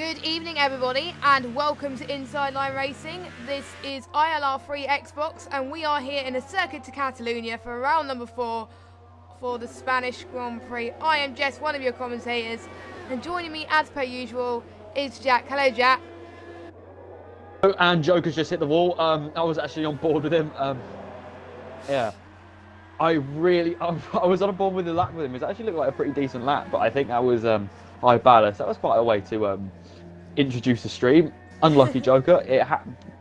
Good evening, everybody, and welcome to Inside Line Racing. This is ILR3 Xbox, and we are here in the Circuit de Catalunya for round number 4 for the Spanish Grand Prix. I am Jess, one of your commentators, and joining me, as per usual, is Jack. Hello, Jack. And Joker's just hit the wall. I was actually on board with him. Yeah, I was on board with the lap with him. It actually looked like a pretty decent lap, but I think that was high ballast. That was quite a way to introduce the stream. Unlucky Joker.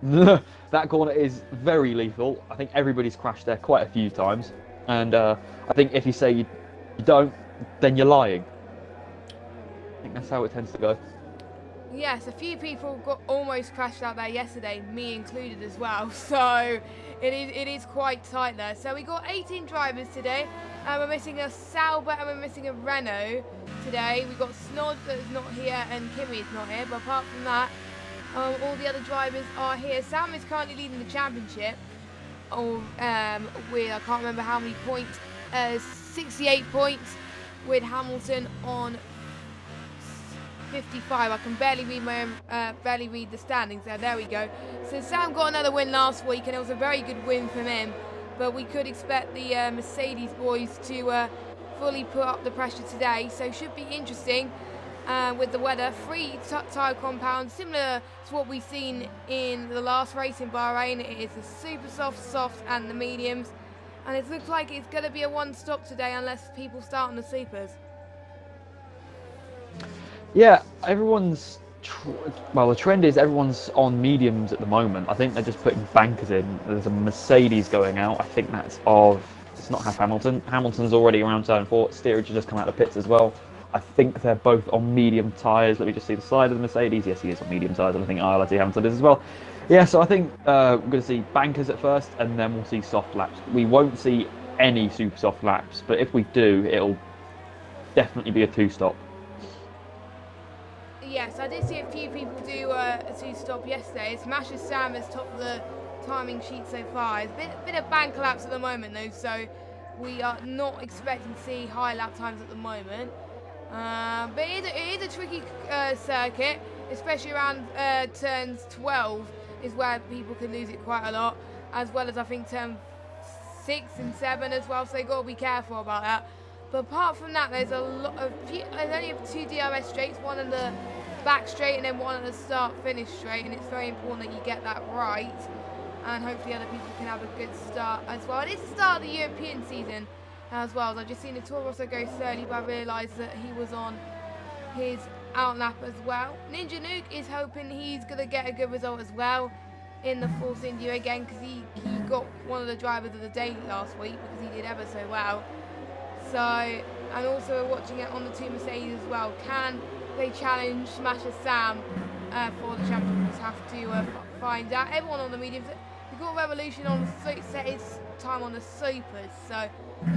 That corner is very lethal. I think everybody's crashed there quite a few times, and I think if you say you don't, then you're lying. I think that's how it tends to go. Yes, a few people got almost crashed out there yesterday, me included as well. So it is quite tight there. So we got 18 drivers today, and we're missing a Sauber and we're missing a Renault today. We got Snod that's not here and Kimi is not here, but apart from that, all the other drivers are here. Sam is currently leading the championship. With I can't remember how many points, 68 points, with Hamilton on 55. I can barely read the standings there we go. So Sam got another win last week, and it was a very good win from him, but we could expect the Mercedes boys to fully put up the pressure today, so should be interesting with the weather. Free tyre compound, similar to what we've seen in the last race in Bahrain. It is the super soft and the mediums, and it looks like it's going to be a one stop today unless people start on the supers. Yeah, the trend is everyone's on mediums at the moment. I think they're just putting bankers in. There's a Mercedes going out. I think it's not half Hamilton. Hamilton's already around turn 4. Steerage has just come out of the pits as well. I think they're both on medium tyres. Let me just see the side of the Mercedes. Yes, he is on medium tyres, and I think ILRT Hamilton is as well. Yeah, so I think we're going to see bankers at first, and then we'll see soft laps. We won't see any super soft laps, but if we do, it'll definitely be a two-stop. Yes, I did see a few people do a two-stop yesterday. Smasher Sam has topped the timing sheet so far. It's a bit of bank laps at the moment though, so we are not expecting to see high lap times at the moment. But it is a tricky circuit, especially around turns 12 is where people can lose it quite a lot, as well as I think turn 6 and 7 as well, so they've got to be careful about that. But apart from that, there's only 2 DRS straights, one in the back straight and then one at the start-finish straight, and it's very important that you get that right, and hopefully other people can have a good start as well. It is the start of the European season as well. I've just seen the Toro Rosso go slowly, but I realised that he was on his out lap as well. Ninja Nuke is hoping he's going to get a good result as well in the Force India again, because he got one of the drivers of the day last week because he did ever so well. So, and also we're watching it on the 2 Mercedes as well. Can they challenge Smasher Sam for the championships? Have to find out. Everyone on the mediums. We've got Revolution on set his time on the supers. So,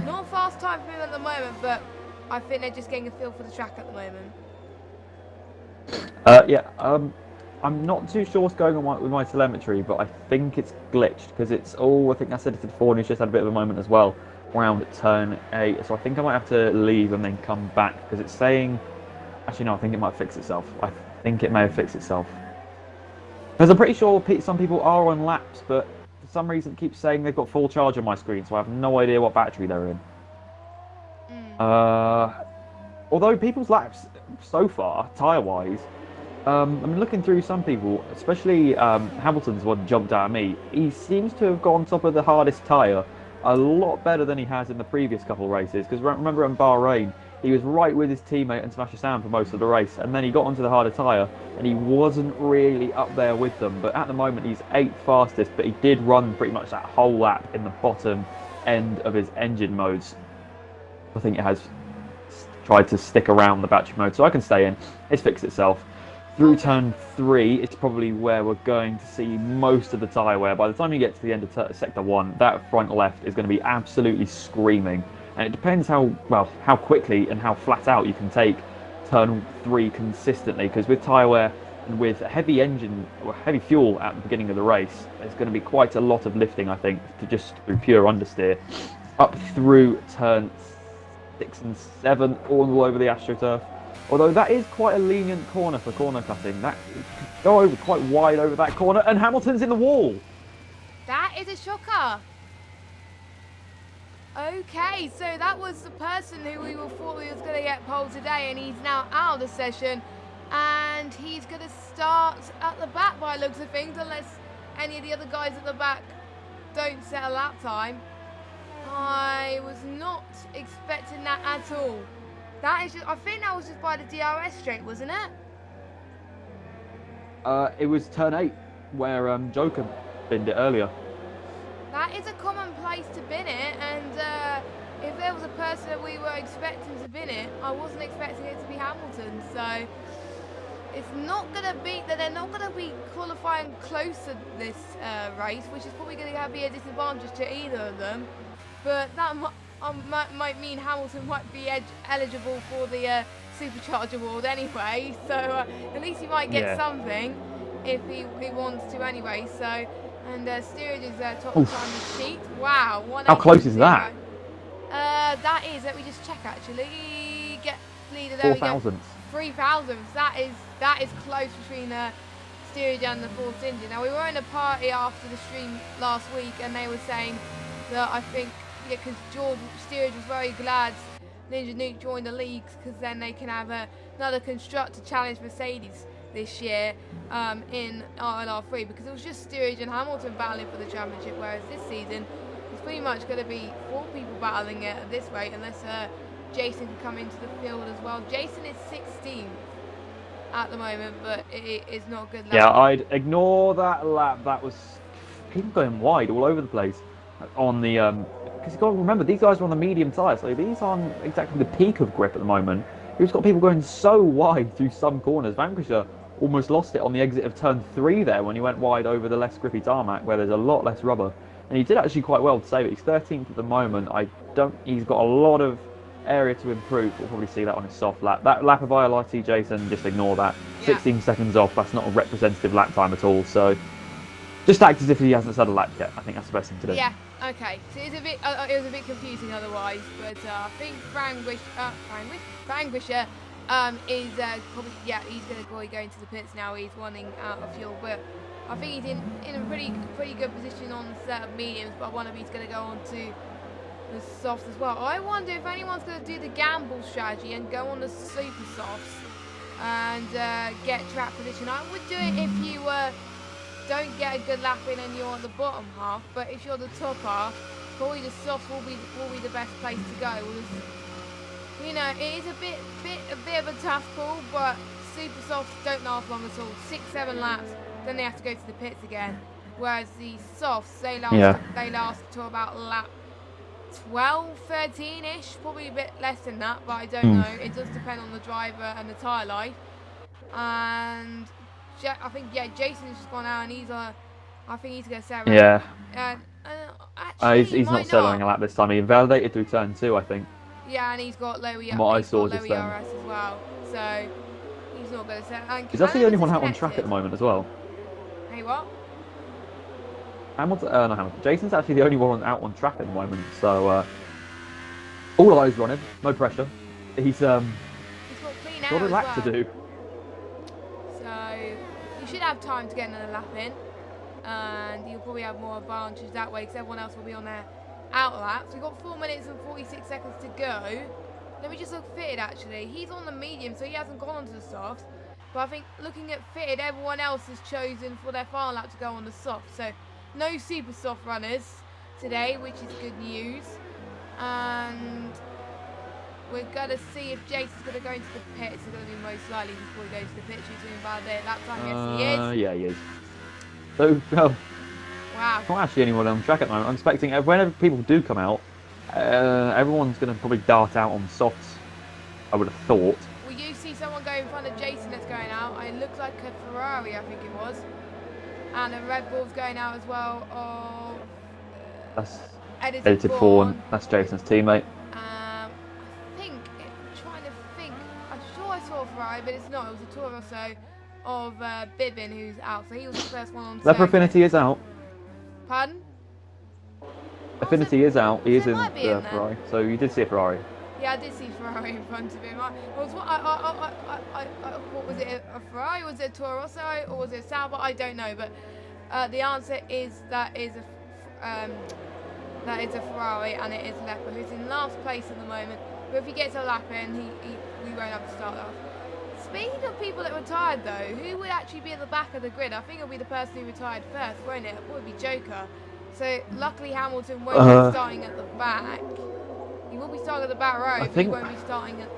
not a fast time for him at the moment, but I think they're just getting a feel for the track at the moment. I'm not too sure what's going on with my telemetry, but I think it's glitched because I think I said it before, and he's just had a bit of a moment as well around turn 8. So I think I might have to leave and then come back because it's saying. Actually, no, I think it might fix itself. I think it may have fixed itself. Because I'm pretty sure some people are on laps, but for some reason it keeps saying they've got full charge on my screen, so I have no idea what battery they're in. Although people's laps so far, tyre-wise, I'm looking through some people, especially Hamilton's one jumped out at me. He seems to have gone top of the hardest tyre a lot better than he has in the previous couple of races. Because remember in Bahrain, he was right with his teammate and Smasher Sam for most of the race, and then he got onto the harder tyre, and he wasn't really up there with them. But at the moment, he's 8th fastest, but he did run pretty much that whole lap in the bottom end of his engine modes. I think it has tried to stick around the battery mode, so I can stay in. It's fixed itself. Through turn 3, it's probably where we're going to see most of the tyre wear. By the time you get to the end of sector 1, that front left is going to be absolutely screaming. And it depends how quickly and how flat out you can take turn 3 consistently, because with tyre wear and with heavy fuel at the beginning of the race, there's going to be quite a lot of lifting, I think, to just through pure understeer. Up through turn 6 and 7, all over the AstroTurf. Although that is quite a lenient corner for corner cutting. That go over quite wide over that corner, and Hamilton's in the wall. That is a shocker. Okay, so that was the person who we thought we was going to get pole today, and he's now out of the session, and he's going to start at the back by looks of things, unless any of the other guys at the back don't set a lap time. I was not expecting that at all. That is just, I think that was just by the DRS straight, wasn't it? It was turn 8 where Joker binned it earlier. That is a common place to bin it, and if there was a person that we were expecting to bin it, I wasn't expecting it to be Hamilton. So it's not going to be that they're not going to be qualifying closer this race, which is probably going to be a disadvantage to either of them. But that might mean Hamilton might be eligible for the Supercharge Award anyway. So at least he might get something if he wants to anyway. So. And steerage is top time the sheet. Wow. How close is that? That is, let me just check actually. Get leader there. 4 thousandths. 3 thousandths. That is close between steerage and the Force India. Now we were in a party after the stream last week, and they were saying that I think because steerage was very glad Ninja Nuke joined the leagues, because then they can have another constructor challenge Mercedes this year in ILR3, because it was just Steerage and Hamilton battling for the championship, whereas this season it's pretty much going to be 4 people battling it at this rate, unless Jason can come into the field as well. Jason is 16th at the moment, but it is not good lap. Yeah, I'd ignore that lap. That was people going wide all over the place on the because you've got to remember, these guys are on the medium tyres, so these aren't exactly the peak of grip at the moment. You've got people going so wide through some corners. Vanquisher almost lost it on the exit of turn 3 there when he went wide over the less grippy tarmac where there's a lot less rubber, and he did actually quite well to save it. He's 13th at the moment. He's got a lot of area to improve. We'll probably see that on his soft lap. That lap of ILRT, Jason, just ignore that. 16 seconds off. That's not a representative lap time at all, so just act as if he hasn't said a lap yet. I think that's the best thing to do. Yeah, okay. So it was a bit confusing otherwise, but I think Vanquisher is probably, he's going to go into the pits now. He's running out of fuel, but I think he's in a pretty good position on the set of mediums, but I wonder if he's going to go on to the softs as well. I wonder if anyone's going to do the gamble strategy and go on the super softs and get track position. I would do it if you don't get a good lap in and you're on the bottom half, but if you're the top half, probably the softs will be the best place to go. You know, it is a bit of a tough call, but super softs don't last long at all. 6-7 laps, then they have to go to the pits again. Whereas the softs, they last to about lap 12, 13-ish, probably a bit less than that, but I don't know. It does depend on the driver and the tyre life. And I think Jason's just gone out, and I think he's going to set. Yeah. Actually, he's not settling a lap this time. He invalidated through turn 2, I think. Yeah, and he's got low ERS as well, so he's not going to set. He's actually the only one out on track at the moment as well. Hey, what? Not Hamilton. Jason's actually the only one out on track at the moment, so all eyes on him, no pressure. He's got clean air got a lap to do. So you should have time to get another lap in, and you'll probably have more advantage that way, because everyone else will be on their out laps. We've got 4 minutes and 46 seconds to go. Let me just look fitted actually. He's on the medium, so he hasn't gone onto the softs. But I think looking at fitted, everyone else has chosen for their final lap to go on the soft. So no super soft runners today, which is good news. And we're going to see if Jason's going to go into the pits. It's going to be most likely before he goes to the pits. He's doing invalidate lap time. Yes, he is. Yeah, he is. So, well, wow. Not actually anyone on track at the moment. I'm expecting whenever people do come out, everyone's going to probably dart out on softs, I would have thought. Well, you see someone go in front of Jason that's going out. It looks like a Ferrari, I think it was. And a Red Bull's going out as well of... That's edited Fawn. That's Jason's teammate. I'm sure I saw a Ferrari, but it's not. It was a tour or so of Bibbin who's out. So he was the first one on Leopard Affinity is out. Pardon? Affinity is out. He is in the Ferrari. So you did see a Ferrari. Yeah, I did see Ferrari in front of him. What was it? A Ferrari? Was it a Toro Rosso? Or was it a Sauber? I don't know. But the answer is that is a Ferrari, and it is Lepper, who's in last place at the moment. But if he gets a lap in, we won't have to start off. Speaking of people that retired, though, who would actually be at the back of the grid? I think it'll be the person who retired first, won't it? It'll probably be Joker. So luckily Hamilton won't be starting at the back. He will be starting at the back row, but he won't be starting at,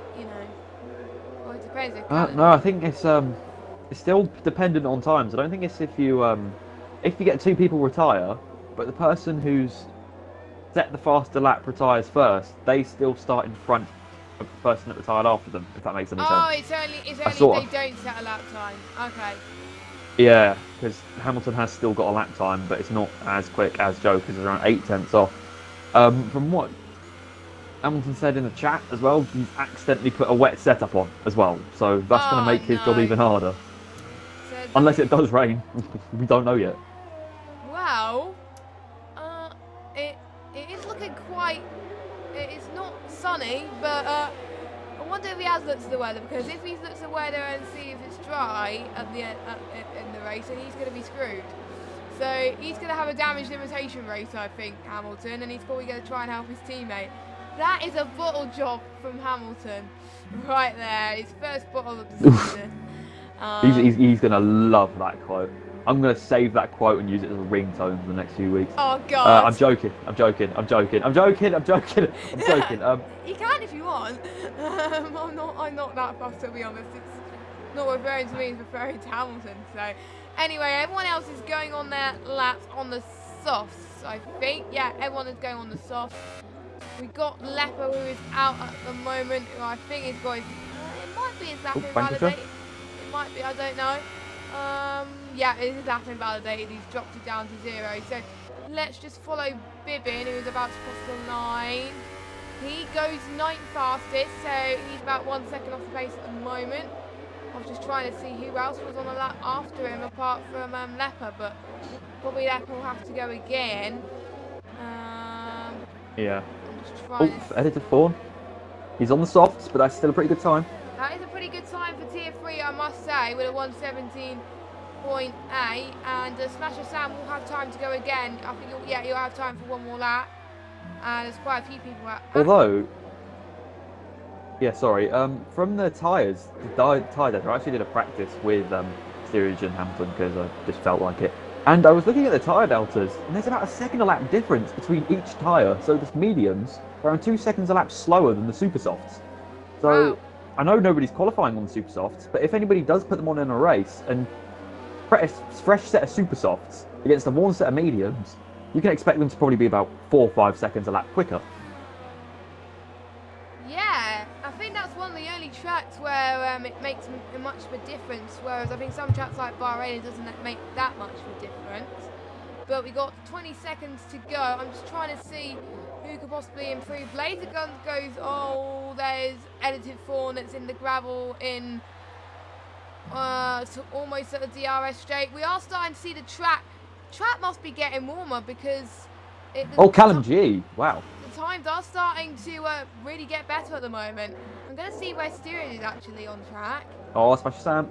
well, it depends. No, I think it's still dependent on times. I don't think it's if you get two people retire, but the person who's set the faster lap retires first, they still start in front of the person that retired after them, if that makes any sense. Oh, it's only if they don't set a lap time. Okay. Yeah, because Hamilton has still got a lap time, but it's not as quick as Joker's, around 8/10 off. From what Hamilton said in the chat as well, he's accidentally put a wet setup on as well, so that's going to make his job even harder. So unless it does rain, we don't know yet. Well, it is looking quite. It's not sunny, but I wonder if he has looked at the weather, because if he's looked at the weather and see if it's dry at the end in the race, then he's going to be screwed. So he's going to have a damage limitation race, I think, Hamilton, and he's probably going to try and help his teammate. That is a bottle job from Hamilton, right there. His first bottle of the season. He's going to love that quote. I'm going to save that quote and use it as a ringtone for the next few weeks. Oh, God. I'm joking. You can if you want. I'm not that fussed, to be honest. It's not referring to me, it's referring to Hamilton. So, anyway, everyone else is going on their laps on the softs, I think. Yeah, everyone is going on the softs. We got Lepper, who is out at the moment, who I think is going. It might be his lap invalidated. It might be, I don't know. Yeah, it is lap invalidated. He's dropped it down to 0. So let's just follow Bibbin, who's about to cross the line. He goes 9th fastest, so he's about 1 second off the pace at the moment. I was just trying to see who else was on the lap after him, apart from Lepper, but probably Lepper will have to go again. Yeah. Editor 4. He's on the softs, but that's still a pretty good time. That is a pretty good time for Tier 3, I must say, with a 1:17.8. And Smasher Sam will have time to go again. I think you'll have time for one more lap. And there's quite a few people out. Although, from the tyres, the tyre data, I actually did a practice with Steerage and Hamilton because I just felt like it. And I was looking at the tyre deltas, and there's about a second a lap difference between each tyre. So the mediums are around 2 seconds a lap slower than the super softs. So wow. I know nobody's qualifying on the super softs, but if anybody does put them on in a race and press a fresh set of super softs against a worn set of mediums, you can expect them to probably be about 4 or 5 seconds a lap quicker. Yeah, I think that's one of the only tracks where it makes much of a difference, whereas I think some tracks like Bahrain, it doesn't make that much of a difference. But we got 20 seconds to go. I'm just trying to see who could possibly improve. Laser Guns goes, oh, there's Edited Fawn that's in the gravel in so almost at the DRS straight. We are starting to see the track. Track must be getting warmer because... Callum G, wow. The times are starting to really get better at the moment. I'm going to see where Steering is actually on track. Oh, Smasher Sam.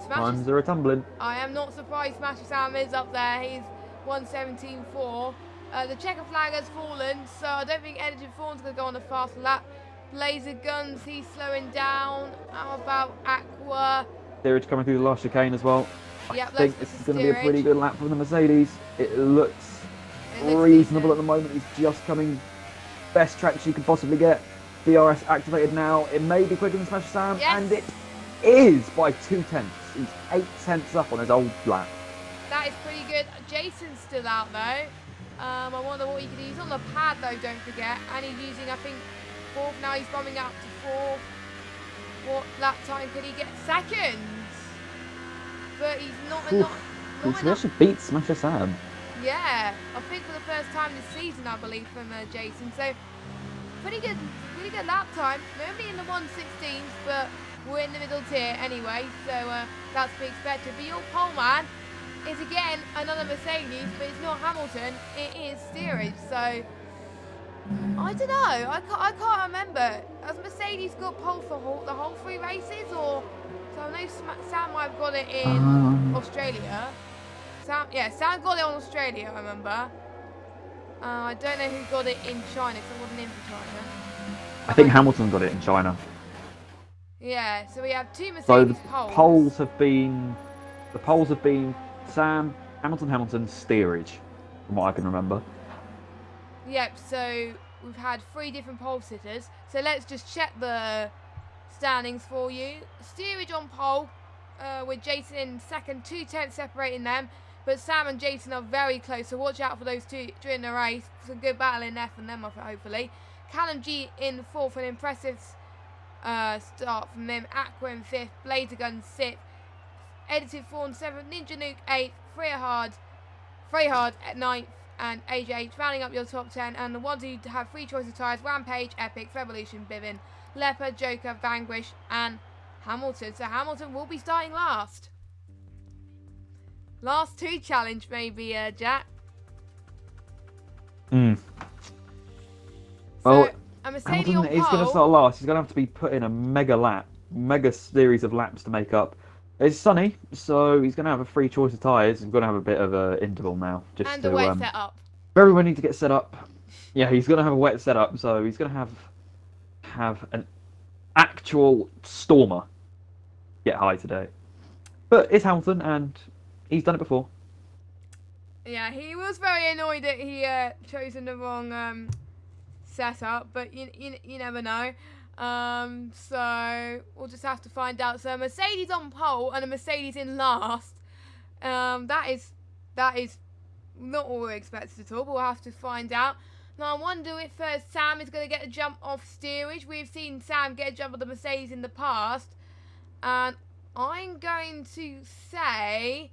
Times are tumbling. I am not surprised Smasher Sam is up there. He's 1:17.4. The checker flag has fallen, so I don't think Edited Fawn's going to go on a fast lap. Laser Guns, he's slowing down. How about Aqua? Steerage coming through the last chicane as well. Yep, I think this is going to be a pretty good lap for the Mercedes. It looks reasonable at the moment. He's just coming best traction you could possibly get. DRS activated now. It may be quicker than Smasher Sam, and it is by 2/10. He's 8/10 up on his old lap. That is pretty good. Jason's still out though. I wonder what he could use on the pad though, don't forget. And he's using, I think, 4th now. He's bumming up to 4th. What lap time could he get? Seconds! But he's not He actually beat Smasher Sam. Yeah, I think for the first time this season, I believe, from Jason. So, pretty good lap time. We're only in the 1:16s, but we're in the middle tier anyway, so that's to be expected. But your pole man is again another Mercedes, but it's not Hamilton, it is Steerage. So I don't know, I can't remember got pole for the whole 3 races, or so I know Sam might have got it in Australia. Sam got it on Australia, I remember. I don't know who got it in China, because I wasn't in for China. I think Hamilton got it in China. Yeah, so we have 2 So Mercedes the poles. polls have been Sam, Hamilton, steerage, from what I can remember. Yep, so we've had 3 different pole sitters. So let's just check the standings for you. Steerage on pole, with Jason in second, 2 tenths separating them. But Sam and Jason are very close, so watch out for those 2 during the race. Some good battle in F and them, hopefully. Callum G in 4th, an impressive start from them. Aqua in 5th, Bladergun 6th, Edited Fawn 7th, Ninja Nuke 8th, Freyhard at 9th, and AJ rounding up your top 10. And the ones who have 3 choice of tyres: Rampage, Epic, Revolution, Bivin, Leopard, Joker, Vanquish, and Hamilton. So Hamilton will be starting last. Last 2 challenge, maybe, Jack. Mm. So, Well, a Mercedes Hamilton is going to start last. He's going to have to be put in a mega series of laps to make up. It's sunny, so he's going to have a 3 choice of tyres. He's going to have a bit of an interval now. Just and to, a wet setup. Everyone needs to get set up. Yeah, he's going to have a wet setup, so he's going to have an actual stormer get high today. But it's Hamilton, and he's done it before. Yeah, he was very annoyed that he chosen the wrong setup, but you never know. So we'll just have to find out. So a Mercedes on pole and a Mercedes in last. That is not what we're expected at all, but we'll have to find out. Now I wonder if Sam is going to get a jump off steerage. We've seen Sam get a jump of the Mercedes in the past, and I'm going to say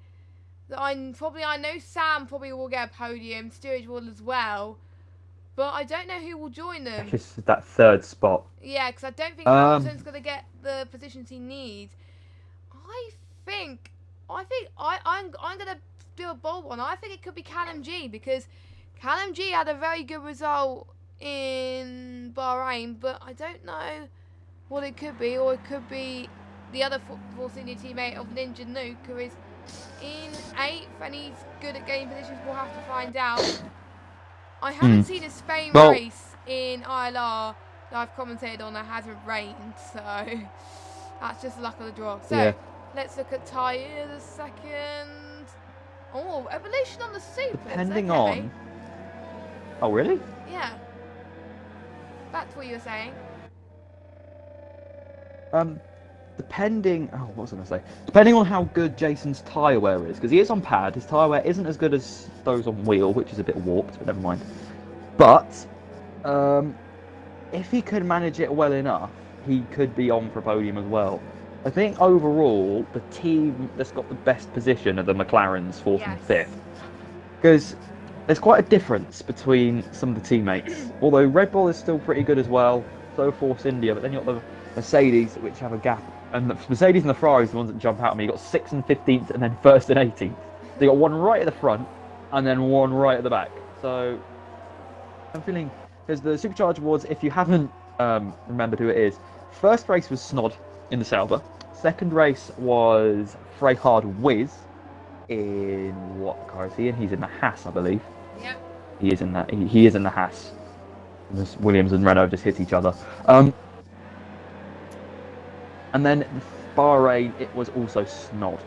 that I know Sam probably will get a podium, steerage will as well, but I don't know who will join them. Just that 3rd spot. Yeah, because I don't think Hamilton's going to get the positions he needs. I'm going to do a bold one. I think it could be Callum G, because Callum G had a very good result in Bahrain, but I don't know what it could be, or it could be the other Force India teammate of Ninja Nuke, who is in 8th and he's good at getting positions. We'll have to find out. I haven't seen a Spain race in ILR that I've commentated on that hasn't rained, so that's just luck of the draw. So let's look at tyres a second. Oh, Evolution on the Supers. Depending on. Oh, really? Yeah. That's what you were saying. Depending on how good Jason's tyre wear is, because he is on pad, his tyre wear isn't as good as those on wheel, which is a bit warped, but never mind. But if he could manage it well enough, he could be on for a podium as well. I think overall, the team that's got the best position are the McLarens, 4th and 5th. Because there's quite a difference between some of the teammates. Although Red Bull is still pretty good as well, so Force India, but then you've got the Mercedes, which have a gap. And the Mercedes and the Ferraris are the ones that jump out at me. You've got 6th and 15th, and then 1st and 18th. So you've got one right at the front, and then one right at the back. So I'm feeling, because the Supercharger Awards, if you haven't remembered who it is, first race was Snod in the Sauber. Second race was Freyhard Wiz in what car is he in? He's in the Haas, I believe. Yep. He is in that. He is in the Haas. Williams and Renault just hit each other. And then Bahrain, it was also Snod.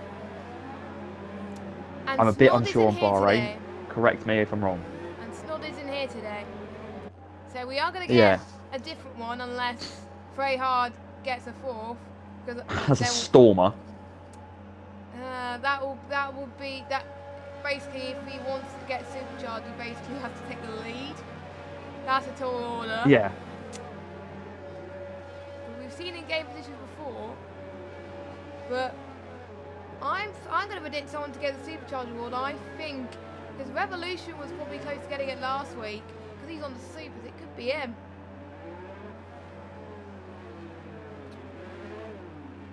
And I'm a bit Snod unsure on isn't here Bahrain. today. Correct me if I'm wrong. And Snod isn't here today. So we are going to get a different one unless Freyhard gets a 4th. That's a stormer. That will be that. Basically, if he wants to get supercharged, he basically has to take the lead. That's a tall order. Yeah. But we've seen in game positions before. But I'm going to predict someone to get the supercharged award. I think because Revolution was probably close to getting it last week because he's on the supers. It could be him.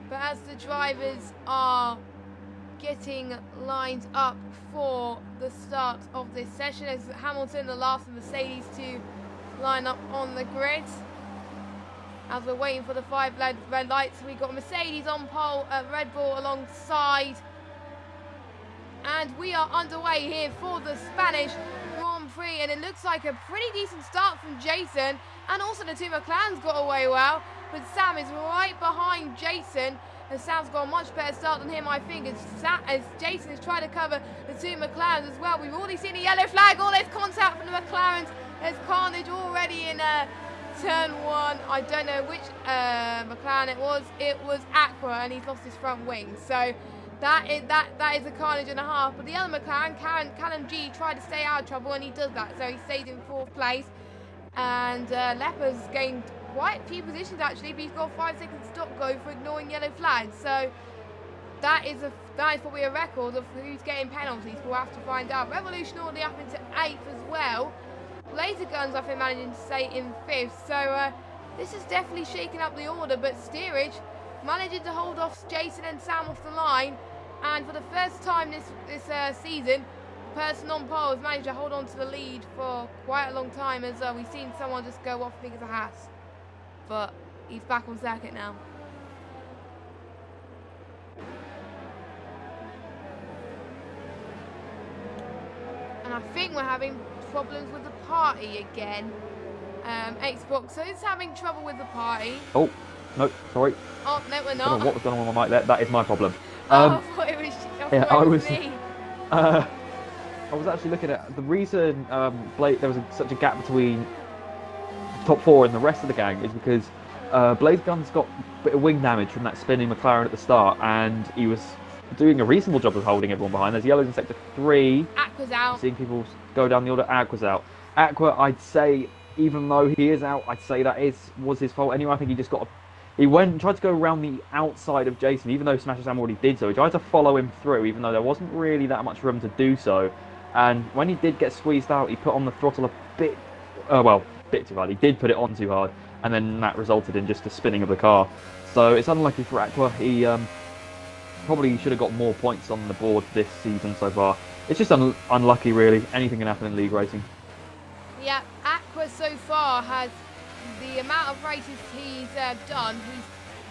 But as the drivers are getting lined up for the start of this session, as Hamilton, the last of Mercedes to line up on the grid. as we're waiting for the 5 red lights. We've got Mercedes on pole, Red Bull alongside. And we are underway here for the Spanish Grand Prix, and it looks like a pretty decent start from Jason, and also the two McLarens got away well, but Sam is right behind Jason, and Sam's got a much better start than him, I think, as Jason is trying to cover the two McLarens as well. We've already seen a yellow flag. Oh, there's contact from the McLarens. There's carnage already in turn 1. I don't know which McLaren it was. It was Aqua, and he's lost his front wing. So that is a carnage and a half. But the other McLaren, Callum G, tried to stay out of trouble, and he does that. So he stays in 4th place. And Leper's gained quite a few positions actually, but he's got 5 seconds stop go for ignoring yellow flags. So that is probably a record of who's getting penalties. We'll have to find out. Revolution already up into 8th as well. Laser Guns, I think, managing to stay in 5th. So this is definitely shaking up the order, but Steerage managing to hold off Jason and Sam off the line. And for the first time this season, the person on pole has managed to hold on to the lead for quite a long time, as we've seen someone just go off, I think it's a Haas. But he's back on circuit now. And I think we're having problems with the party again. Xbox, so it's having trouble with the party. Oh, no, sorry. Oh, no, we're I don't not. know what was going on with my mic there. That is my problem. I thought it was me. I was actually looking at the reason there was such a gap between top 4 and the rest of the gang is because Blaze Guns got a bit of wing damage from that spinning McLaren at the start, and he was doing a reasonable job of holding everyone behind. There's yellows in sector 3. Aqua's out. Seeing people go down the order. Aqua's out. Aqua, I'd say, even though he is out, I'd say that was his fault anyway. I think he just he went and tried to go around the outside of Jason, even though Smash Sam already did so. He tried to follow him through, even though there wasn't really that much room to do so. And when he did get squeezed out, he put on the throttle a bit, bit too hard. He did put it on too hard, and then that resulted in just a spinning of the car. So it's unlucky for Aqua. He probably should have got more points on the board this season so far. It's just unlucky, really. Anything can happen in league racing. Yeah, Aqua so far has the amount of races he's done.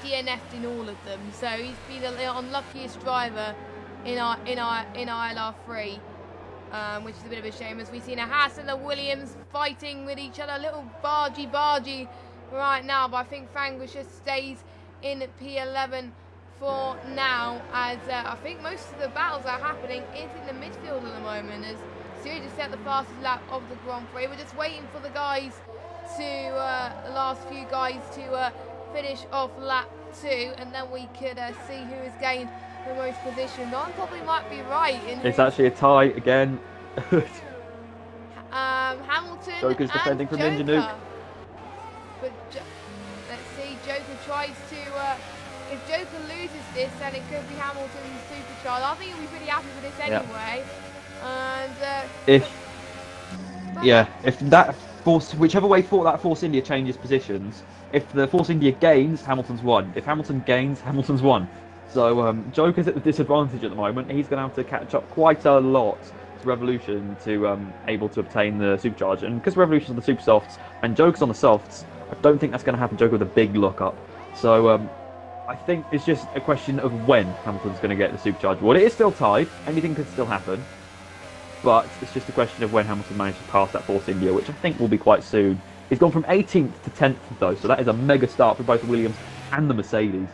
He's DNF'd in all of them, so he's been the unluckiest driver in ILR3, which is a bit of a shame, as we've seen a Haas and a Williams fighting with each other, a little bargy right now. But I think Frangus just stays in P11 for now, as I think most of the battles are happening is in the midfield at the moment, as Siri just set the fastest lap of the Grand Prix. We're just waiting for the guys the last few guys to finish off lap 2, and then we could see who has gained the most positions. I probably might be right. It's actually a tie again. Hamilton Joker's defending from Ninja Nuke. But let's see, Joker tries to... if Joker loses this, then it could be Hamilton's supercharge. I think he'll be pretty happy with this anyway. Yep. And if that whichever way that Force India changes positions, if the Force India gains, Hamilton's won. If Hamilton gains, Hamilton's won. So Joker's at the disadvantage at the moment. He's going to have to catch up quite a lot to Revolution to able to obtain the supercharge. And because Revolution's on the super softs and Joker's on the softs, I don't think that's going to happen. Joker with a big lockup. So I think it's just a question of when Hamilton's going to get the supercharge. Well, it is still tied. Anything could still happen. But it's just a question of when Hamilton manages to pass that Force India, which I think will be quite soon. He's gone from 18th to 10th though, so that is a mega start for both the Williams and the Mercedes.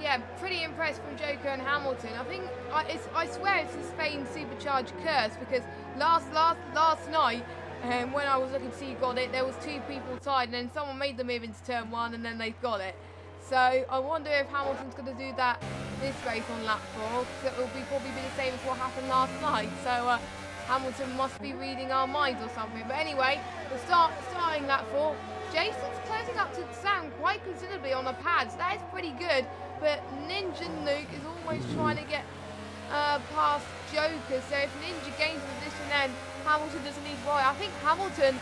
Yeah, pretty impressed from Joker and Hamilton. I think I swear it's the Spain supercharge curse, because last night when I was looking to see who got it, there was 2 people tied, and then someone made the move into turn 1, and then they got it. So I wonder if Hamilton's going to do that this race on lap 4, because it will probably be the same as what happened last night. So Hamilton must be reading our minds or something. But anyway, we're starting lap 4. Jason's closing up to Sam quite considerably on the pads. That is pretty good. But Ninja Nuke is almost trying to get past Joker. So if Ninja gains a position, then Hamilton doesn't need to worry. I think Hamilton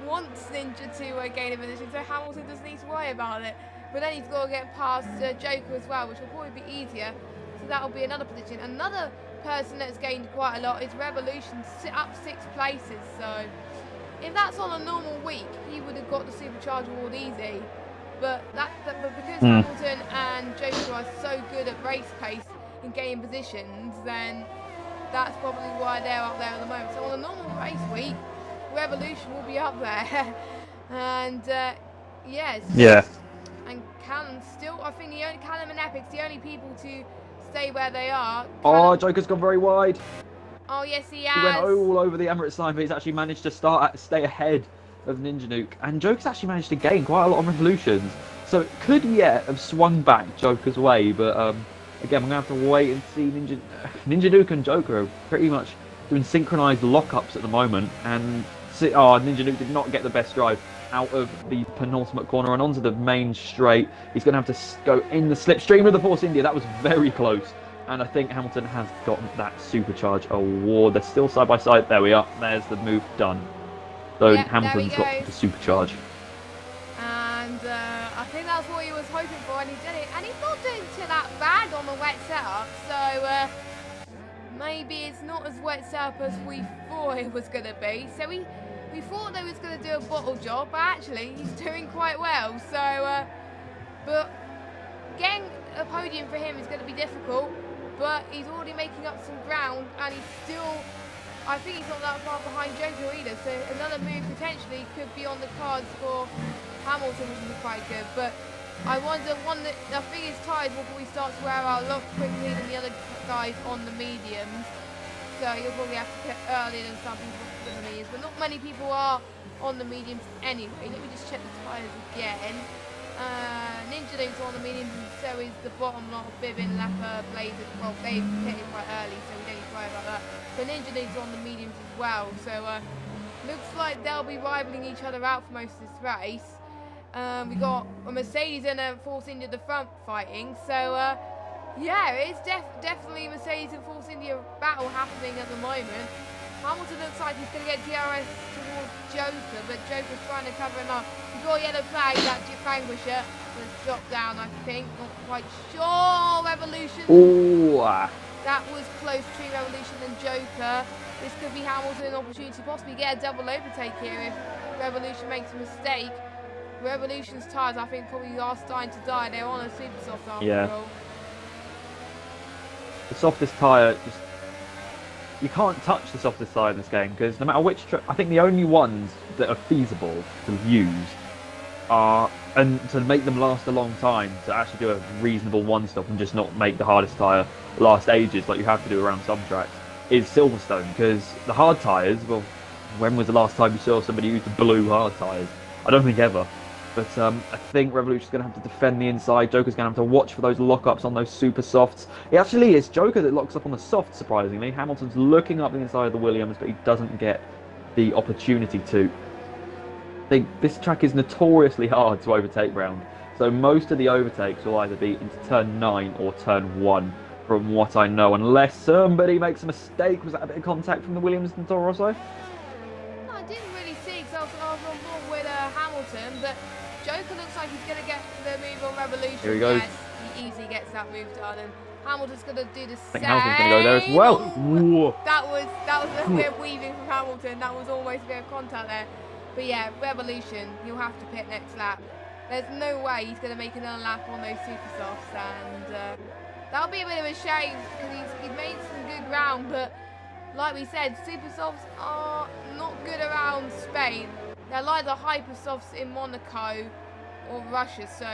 wants Ninja to gain a position, so Hamilton doesn't need to worry about it. But then he's got to get past Joker as well, which will probably be easier. So that will be another position. Another person that's gained quite a lot is Revolution, up 6 places. So if that's on a normal week, he would have got the supercharge award easy. But because Hamilton and Joker are so good at race pace and getting positions, then that's probably why they're up there at the moment. So on a normal race week, Revolution will be up there. And yes. Yeah. And Callum still, I think Callum and Epic's the only people to stay where they are. Oh, Joker's gone very wide. Oh yes, he He has. went all over the Emirates line, but he's actually managed to stay ahead of Ninja Nuke. And Joker's actually managed to gain quite a lot of revolutions. So it could yet have swung back Joker's way, but again, we're going to have to wait and see. Ninja Nuke and Joker are pretty much doing synchronized lockups at the moment. And Ninja Nuke did not get the best drive out of the penultimate corner and onto the main straight. He's going to have to go in the slipstream of the Force India. That was very close. And I think Hamilton has gotten that supercharge award. They're still side by side. There we are. There's the move done. So yep, Hamilton's got the supercharge. And I think that's what he was hoping for, and he did it. And he's not doing too that bad on the wet setup. So maybe it's not as wet setup as we thought it was going to be. So we thought they was going to do a bottle job, but actually he's doing quite well. So, but getting a podium for him is going to be difficult. But he's already making up some ground, and he's still, I think he's not that far behind Joker either, so another move potentially could be on the cards for Hamilton, which is quite good. But I wonder, I think his tyres will probably start to wear out a lot quickly than the other guys on the mediums, so you'll probably have to pit earlier than some people on the mediums, but not many people are on the mediums anyway. Let me just check the tyres again. Ninja Nuke's on the mediums, and so is the bottom lot of Bibbin, Lapper, Blazer. Well, they pitted quite early, so we don't need to worry about that. But Ninja Nuke's on the mediums as well, so looks like they'll be rivaling each other out for most of this race. We got a Mercedes and a Force India at the front fighting, so yeah, it's definitely Mercedes and Force India battle happening at the moment. Hamilton looks like he's going to get DRS towards Joker, but Joker's trying to cover him up. He's got a yellow flag, that Vanquisher was dropped down, I think. Not quite sure. Revolution. Ooh. That was close between Revolution and Joker. This could be Hamilton's opportunity to possibly get a double overtake here if Revolution makes a mistake. Revolution's tyres, I think, probably are starting to die. They're on a super soft after all. The softest tyre just... You can't touch the softest side in this game because no matter which I think the only ones that are feasible to use are, and to make them last a long time, to actually do a reasonable one-stop and just not make the hardest tyre last ages like you have to do around some tracks, is Silverstone. Because the hard tyres, well, when was the last time you saw somebody use the blue hard tyres? I don't think ever. But I think Revolution's going to have to defend the inside. Joker's going to have to watch for those lockups on those super softs. It actually is Joker that locks up on the soft, surprisingly. Hamilton's looking up the inside of the Williams, but he doesn't get the opportunity to. I think this track is notoriously hard to overtake round. So most of the overtakes will either be into turn 9 or turn 1, from what I know. Unless somebody makes a mistake. Was that a bit of contact from the Williams and Toro Rosso? No, I didn't really see, because I was on board with Hamilton, but Joker looks like he's going to get the move on Revolution. Here he goes. Yes, he easily gets that move done, and Hamilton's going to do the same. I think Hamilton's going to go there as well. Ooh, that was a bit of weaving from Hamilton. That was almost a bit of contact there. But yeah, Revolution, he'll have to pit next lap. There's no way he's going to make another lap on those super softs, and that'll be a bit of a shame because he's made some good ground, but like we said, super softs are not good around Spain. They're like the hyper softs in Monaco or Russia, so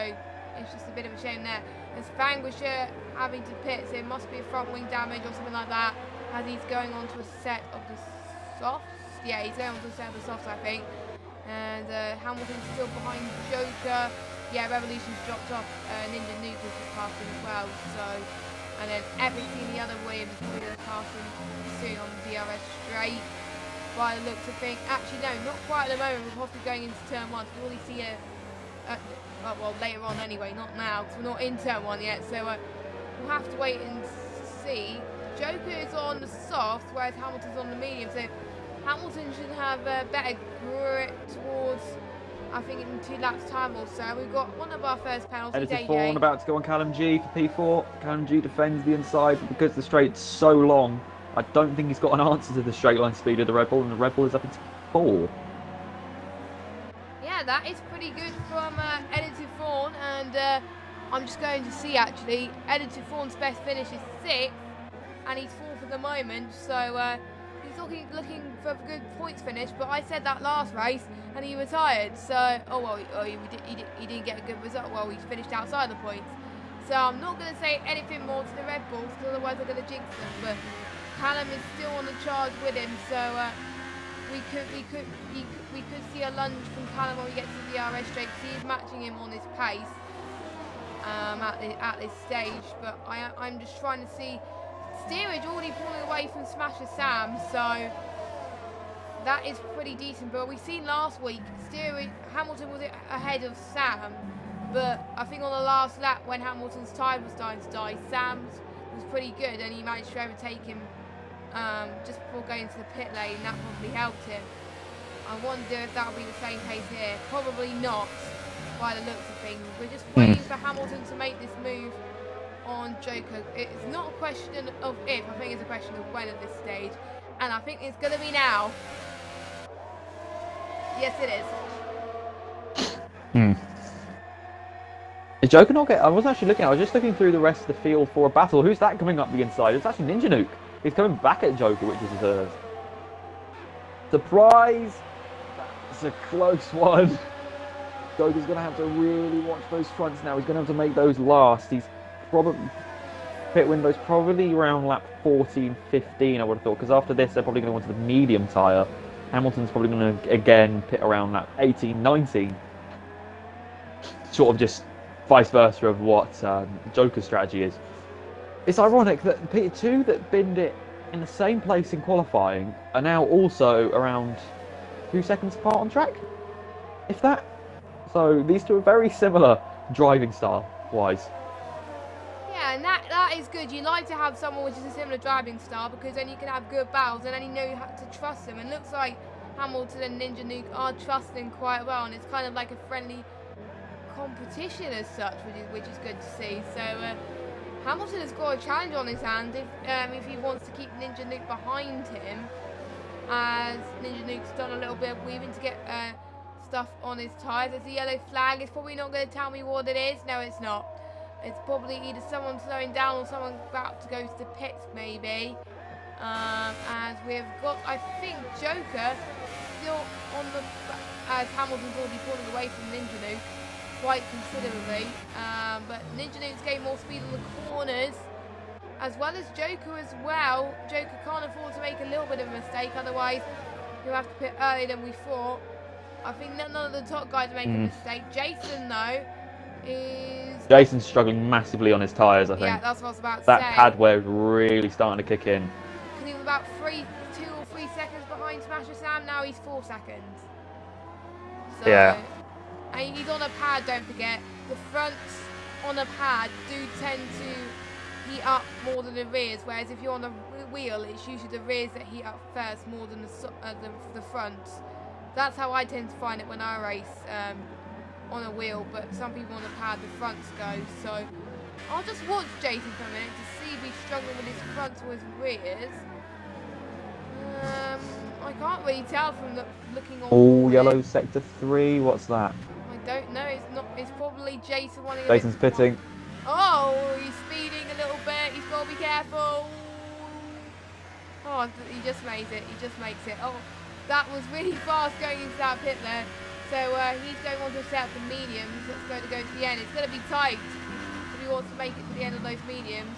it's just a bit of a shame there. There's Vanquisher having to pit, so it must be a front wing damage or something like that, as he's going on to a set of the softs. Yeah, he's going on to a set of the softs, I think. And Hamilton's still behind Joker. Yeah, Revolution's dropped off. Ninja Nuke is just passing as well. So, and then everything the other way is probably passing soon on the DRS straight. By the looks of things, actually no, not quite at the moment. We're possibly going into turn 1. So we'll only see well, later on anyway, not now, because we're not in turn 1 yet. So we'll have to wait and see. Joker is on the soft, whereas Hamilton's on the medium. So Hamilton should have a better grip towards, I think, in 2 laps time or so. We've got one of our first penalties. Editor Fawn about to go on Callum G for P4. Callum G defends the inside, but because the straight's so long, I don't think he's got an answer to the straight line speed of the Red Bull, and the Red Bull is up into 4. that is pretty good from Editor Fawn, and I'm just going to see actually. Editor Fawn's best finish is 6th, and he's 4th at the moment, so he's looking for a good points finish. But I said that last race, and he retired. So, he didn't get a good result. Well, he finished outside the points. So I'm not going to say anything more to the Red Bulls, because otherwise I'm going to jinx them. But Callum is still on the charge with him, so we could see a lunge from Callum when we get to the DRS straight, because he's matching him on his pace at this stage. But I'm just trying to see steerage already pulling away from Smasher Sam, so that is pretty decent. But we seen last week steerage Hamilton was ahead of Sam, but I think on the last lap when Hamilton's tyre was starting to die, Sam's was pretty good, and he managed to overtake him just before going to the pit lane. That probably helped him. I wonder if that'll be the same case here. Probably not, by the looks of things. We're just waiting for Hamilton to make this move on Joker. It's not a question of if, I think it's a question of when at this stage. And I think it's going to be now. Yes, it is. Is Joker not I was actually looking, I was just looking through the rest of the field for a battle. Who's that coming up the inside? It's actually Ninja Nuke. He's coming back at Joker, which is his surprise. That's a close one. Joker's going to have to really watch those fronts now. He's going to have to make those last. He's probably pit window's probably around lap 14, 15, I would have thought, because after this they're probably going to go into the medium tyre. Hamilton's probably going to again pit around lap 18, 19. Sort of just vice versa of what Joker's strategy is. It's ironic that P2 that binned it in the same place in qualifying are now also around 2 seconds apart on track, if that. So these two are very similar driving style wise. Yeah, and that is good. You like to have someone which is a similar driving style, because then you can have good battles, and then you know you have to trust them. And it looks like Hamilton and Ninja Nuke are trusting quite well, and it's kind of like a friendly competition as such, which is good to see. So Hamilton has got a challenge on his hand if he wants to keep Ninja Nuke behind him, as Ninja Nuke's done a little bit of weaving to get stuff on his tyres. There's the yellow flag. It's probably not going to tell me what it is. No, it's not. It's probably either someone slowing down or someone about to go to the pits, maybe. As we've got, I think, Joker still on the, as Hamilton's already pulling away from Ninja Nuke quite considerably. But Ninja Nuke's getting more speed on the corners, as well as Joker as well. Joker can't afford to make a little bit of a mistake, otherwise he'll have to pit earlier than we thought. I think none of the top guys are making a mistake. Jason, though, Jason's struggling massively on his tyres, I think. Yeah, that's what I was about to say. That pad wear is really starting to kick in. Because he was about 2 or 3 seconds behind Smasher Sam, now he's 4 seconds. So, yeah. And he's on a pad, don't forget. The fronts on a pad do tend to heat up more than the rears, whereas if you're on a wheel, it's usually the rears that heat up first more than the fronts. That's how I tend to find it when I race on a wheel, but some people on the pad, the fronts go. So I'll just watch Jason for a minute to see if he's struggling with his fronts or his rears. I can't really tell from looking on. All yellow sector 3, what's that? I don't know, it's probably Jason wanting Jason's pitting. Oh, he's speeding a little bit, he's got to be careful. Oh, he just makes it, Oh, that was really fast going into that pit there. So he's going on to set up the mediums. That's going to go to the end. It's going to be tight if he wants to make it to the end of those mediums.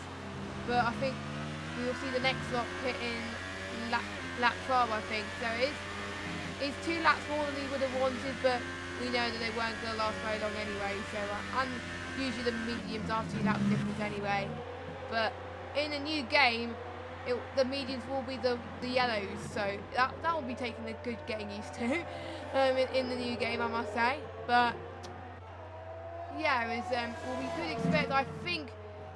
But I think we will see the next lot pit in lap 12, I think. So it's 2 laps more than he would have wanted, but we know that they weren't going to last very long anyway. So and usually the mediums are 2 laps difference anyway. But in a new game, the mediums will be the yellows, so that will be taking a good getting used to in the new game, I must say. But yeah, well, we could expect, I think,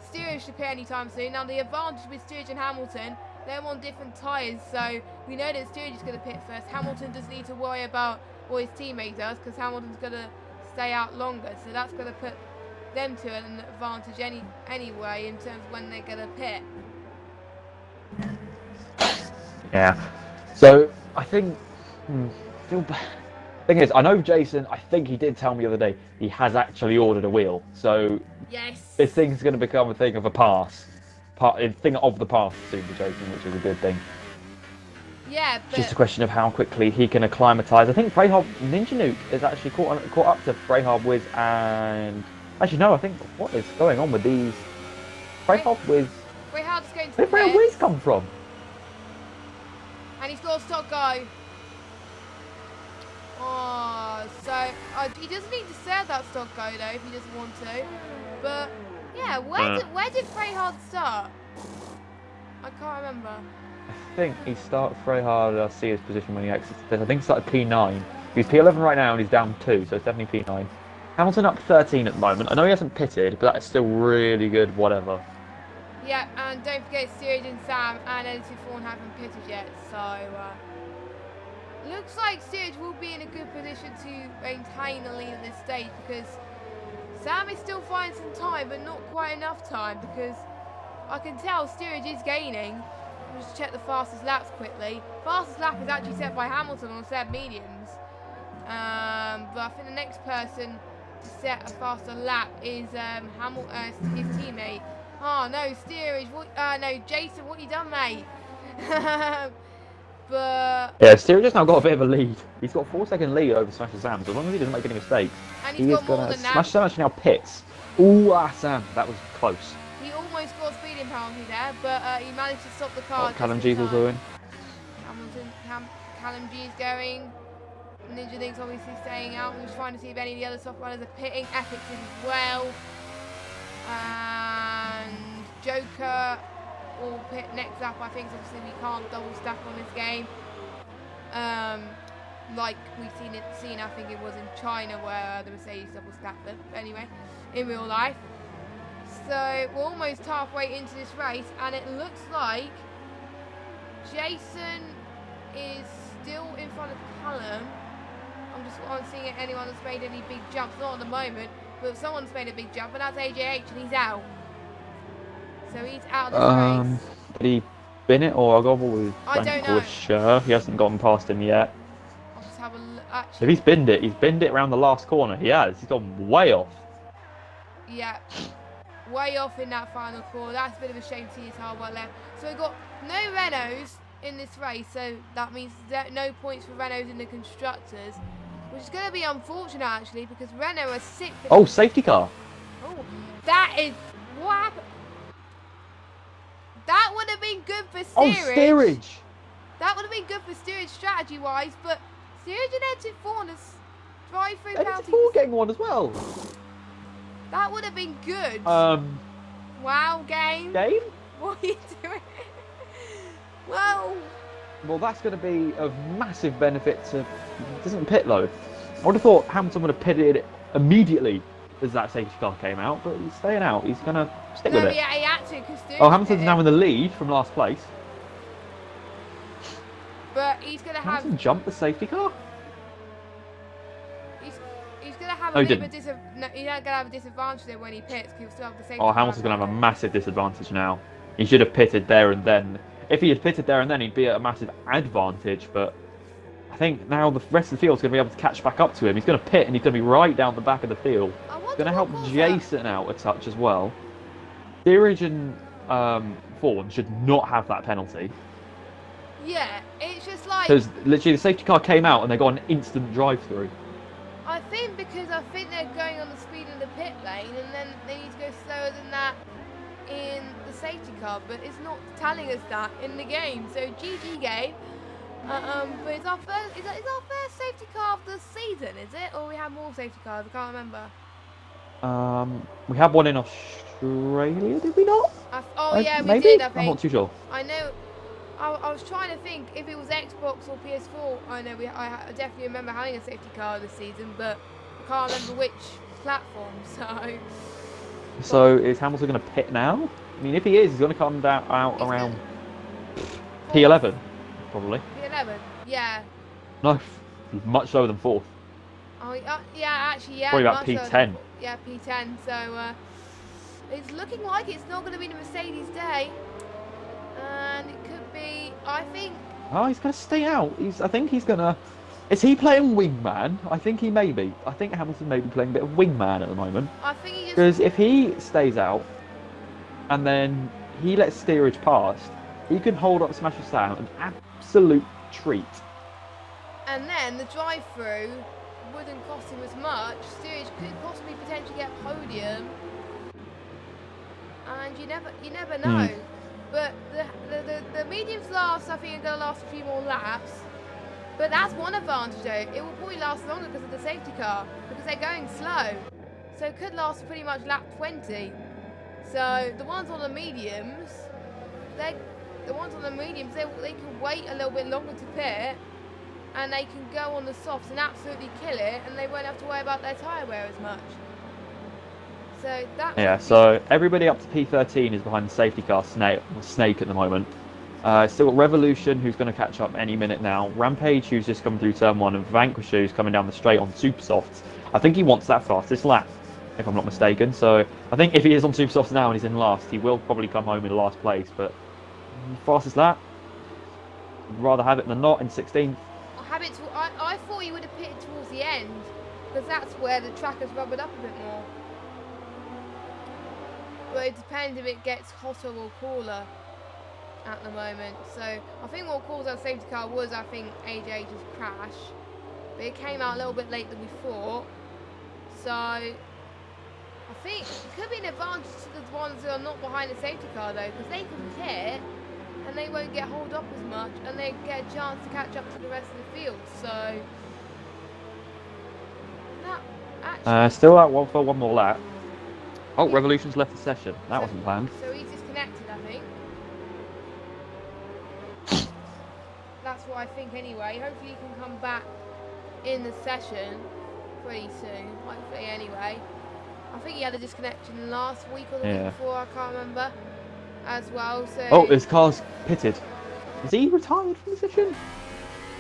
steerage to pit anytime soon. Now the advantage with steerage and Hamilton, they're on different tyres, so we know that steerage is going to pit first. Hamilton doesn't need to worry about what his teammate does, because Hamilton's going to stay out longer, so that's going to put them to an advantage anyway in terms of when they're going to pit. Yeah. So I think Thing is, I know Jason, I think he did tell me the other day, he has actually ordered a wheel. So Yes. this thing's going to become a thing of a past. A thing of the past soon for Jason, which is a good thing. Yeah, It's but just a question of how quickly he can acclimatise. I think Freyhard Ninja Nuke is actually caught up to Freyhard Wiz and... Actually, no, I think... What is going on with these... Freyhard Wiz... Rehard's going to Where did Freyhard Wiz come from? and he's got a stock go. Oh, so he doesn't need to serve that stock go though if he doesn't want to. But yeah, where did Freyhard start? I can't remember. I think he started Freyhard, I see his position when he exits this. I think he started P9. He's P11 right now and he's down 2, so it's definitely P9. Hamilton up 13 at the moment. I know he hasn't pitted, but that is still really good, whatever. Yeah, and don't forget Steerage and Sam and Edited Fawn haven't pitted yet, so looks like Steerage will be in a good position to maintain the lead at this stage because Sam is still finding some time, but not quite enough time because I can tell Steerage is gaining. I'll just check the fastest laps quickly. Fastest lap is actually set by Hamilton on set mediums. But I think the next person to set a faster lap is his teammate. Oh no, Steerage. No, Jason, what you done, mate? But yeah, Steerage has now got a bit of a lead. He's got a 4-second lead over Smash and Sam, so as long as he doesn't make any mistakes, and he's got more than that. Smash Sam actually now pits. Ooh, Sam, that was close. He almost got a speeding penalty there, but he managed to stop the car. Callum G's also in. Callum G's going. Ninja Link's obviously staying out. We're just trying to see if any of the other soft runners are pitting. Epic's in as well. And Joker will pit next up. I think obviously we can't double stack on this game. Like we've seen I think it was in China where the Mercedes double stacked them. But anyway, in real life. So we're almost halfway into this race and it looks like Jason is still in front of Callum. I'm seeing if anyone that's made any big jumps, not at the moment, but someone's made a big jump, and that's AJH, and he's out. So he's out of this race. Did he bin it, or I'll go with I don't know. Sure, he hasn't gotten past him yet. I'll just have a look. If Actually, he's binned it around the last corner. He has. He's gone way off. yeah, way off in that final corner. That's a bit of a shame to see his hard work left. So we've got no Renaults in this race, so that means no points for Renaults in the constructors. Which is going to be unfortunate, actually, because Renault are 6th. Oh, safety car. Oh, that is... What happened? That would have been good for steerage. Oh, steerage. That would have been good for steerage strategy-wise, but steerage and Edited Fawn has drive-through Edited penalties. Fawn getting one as well. That would have been good. Wow, game. Game? What are you doing? Well... Well, that's going to be of massive benefit to... Doesn't pit though. I would have thought Hamilton would have pitted it immediately as that safety car came out, but he's staying out. He's going to stick with it. Yeah, he had to, because Oh, Hamilton's now in the lead from last place. But he's going to have... Hamilton jumped the safety car? He's going to have No, a he bit of a he's going to have a disadvantage there when he pits, because he'll still have the safety Oh, car. Hamilton's going to have a massive disadvantage now. He should have pitted there and then. If he had pitted there and then, he'd be at a massive advantage, but I think now the rest of the field's going to be able to catch back up to him. He's going to pit and he's going to be right down the back of the field. He's going to help Jason out a touch as well. Steerage and Fawn should not have that penalty. Yeah, it's just like... Because literally the safety car came out and they got an instant drive-through. I think because I think they're going on the speed of the pit lane and then they need to go slower than that in the safety car, but it's not telling us that in the game. So GG game. But it's our first. Is our first safety car of the season? Is it, or we have more safety cars? I can't remember. We had one in Australia, did we not? Yeah, we maybe? did. I think. I'm not too sure. I know. I was trying to think if it was Xbox or PS4. I know I definitely remember having a safety car this season, but I can't remember which platform. So is Hamilton going to pit now? I mean, if he is, he's going to come out around P11, probably. P11, yeah. No, much lower than 4th. Oh, yeah, actually, yeah. Probably about P10. Yeah, P10. So it's looking like it's not going to be the Mercedes day, and it could be. I think. Oh, he's going to stay out. I think he's going to Is he playing wingman? I think he may be. I think Hamilton may be playing a bit of wingman at the moment. I think he just... Because if he stays out and then he lets steerage past, he can hold up Smasher Sam an absolute treat. And then the drive-through wouldn't cost him as much. Steerage could possibly potentially get podium. And you never know. But the mediums last, I think, are going to last a few more laps. But that's one advantage though. It will probably last longer because of the safety car, because they're going slow. So it could last pretty much lap 20. So the ones on the mediums, they can wait a little bit longer to pit, and they can go on the softs and absolutely kill it, and they won't have to worry about their tyre wear as much. So that. Yeah. So everybody up to P13 is behind the safety car Snake at the moment. Still got Revolution, who's going to catch up any minute now. Rampage, who's just coming through turn 1, and Vanquish, who's coming down the straight on Super Softs. I think he wants that fastest lap, if I'm not mistaken. So I think if he is on Super Softs now and he's in last, he will probably come home in last place. But fastest lap, I'd rather have it than not in 16th. I thought he would have pitted towards the end, because that's where the track has rubbered up a bit more. But it depends if it gets hotter or cooler at the moment. So I think what caused our safety car was, I think, AJ's crash, but it came out a little bit later than we thought. So I think it could be an advantage to the ones that are not behind the safety car though, because they can pit and they won't get hauled up as much, and they get a chance to catch up to the rest of the field. So that actually still out for one more lap. Oh, Revolution's left the session. That wasn't planned. So he's disconnected, I think. That's what I think anyway. Hopefully he can come back in the session pretty soon. Hopefully anyway. I think he had a disconnection last week or the week before, I can't remember, as well. So. Oh, his car's pitted. Is he retired from the session?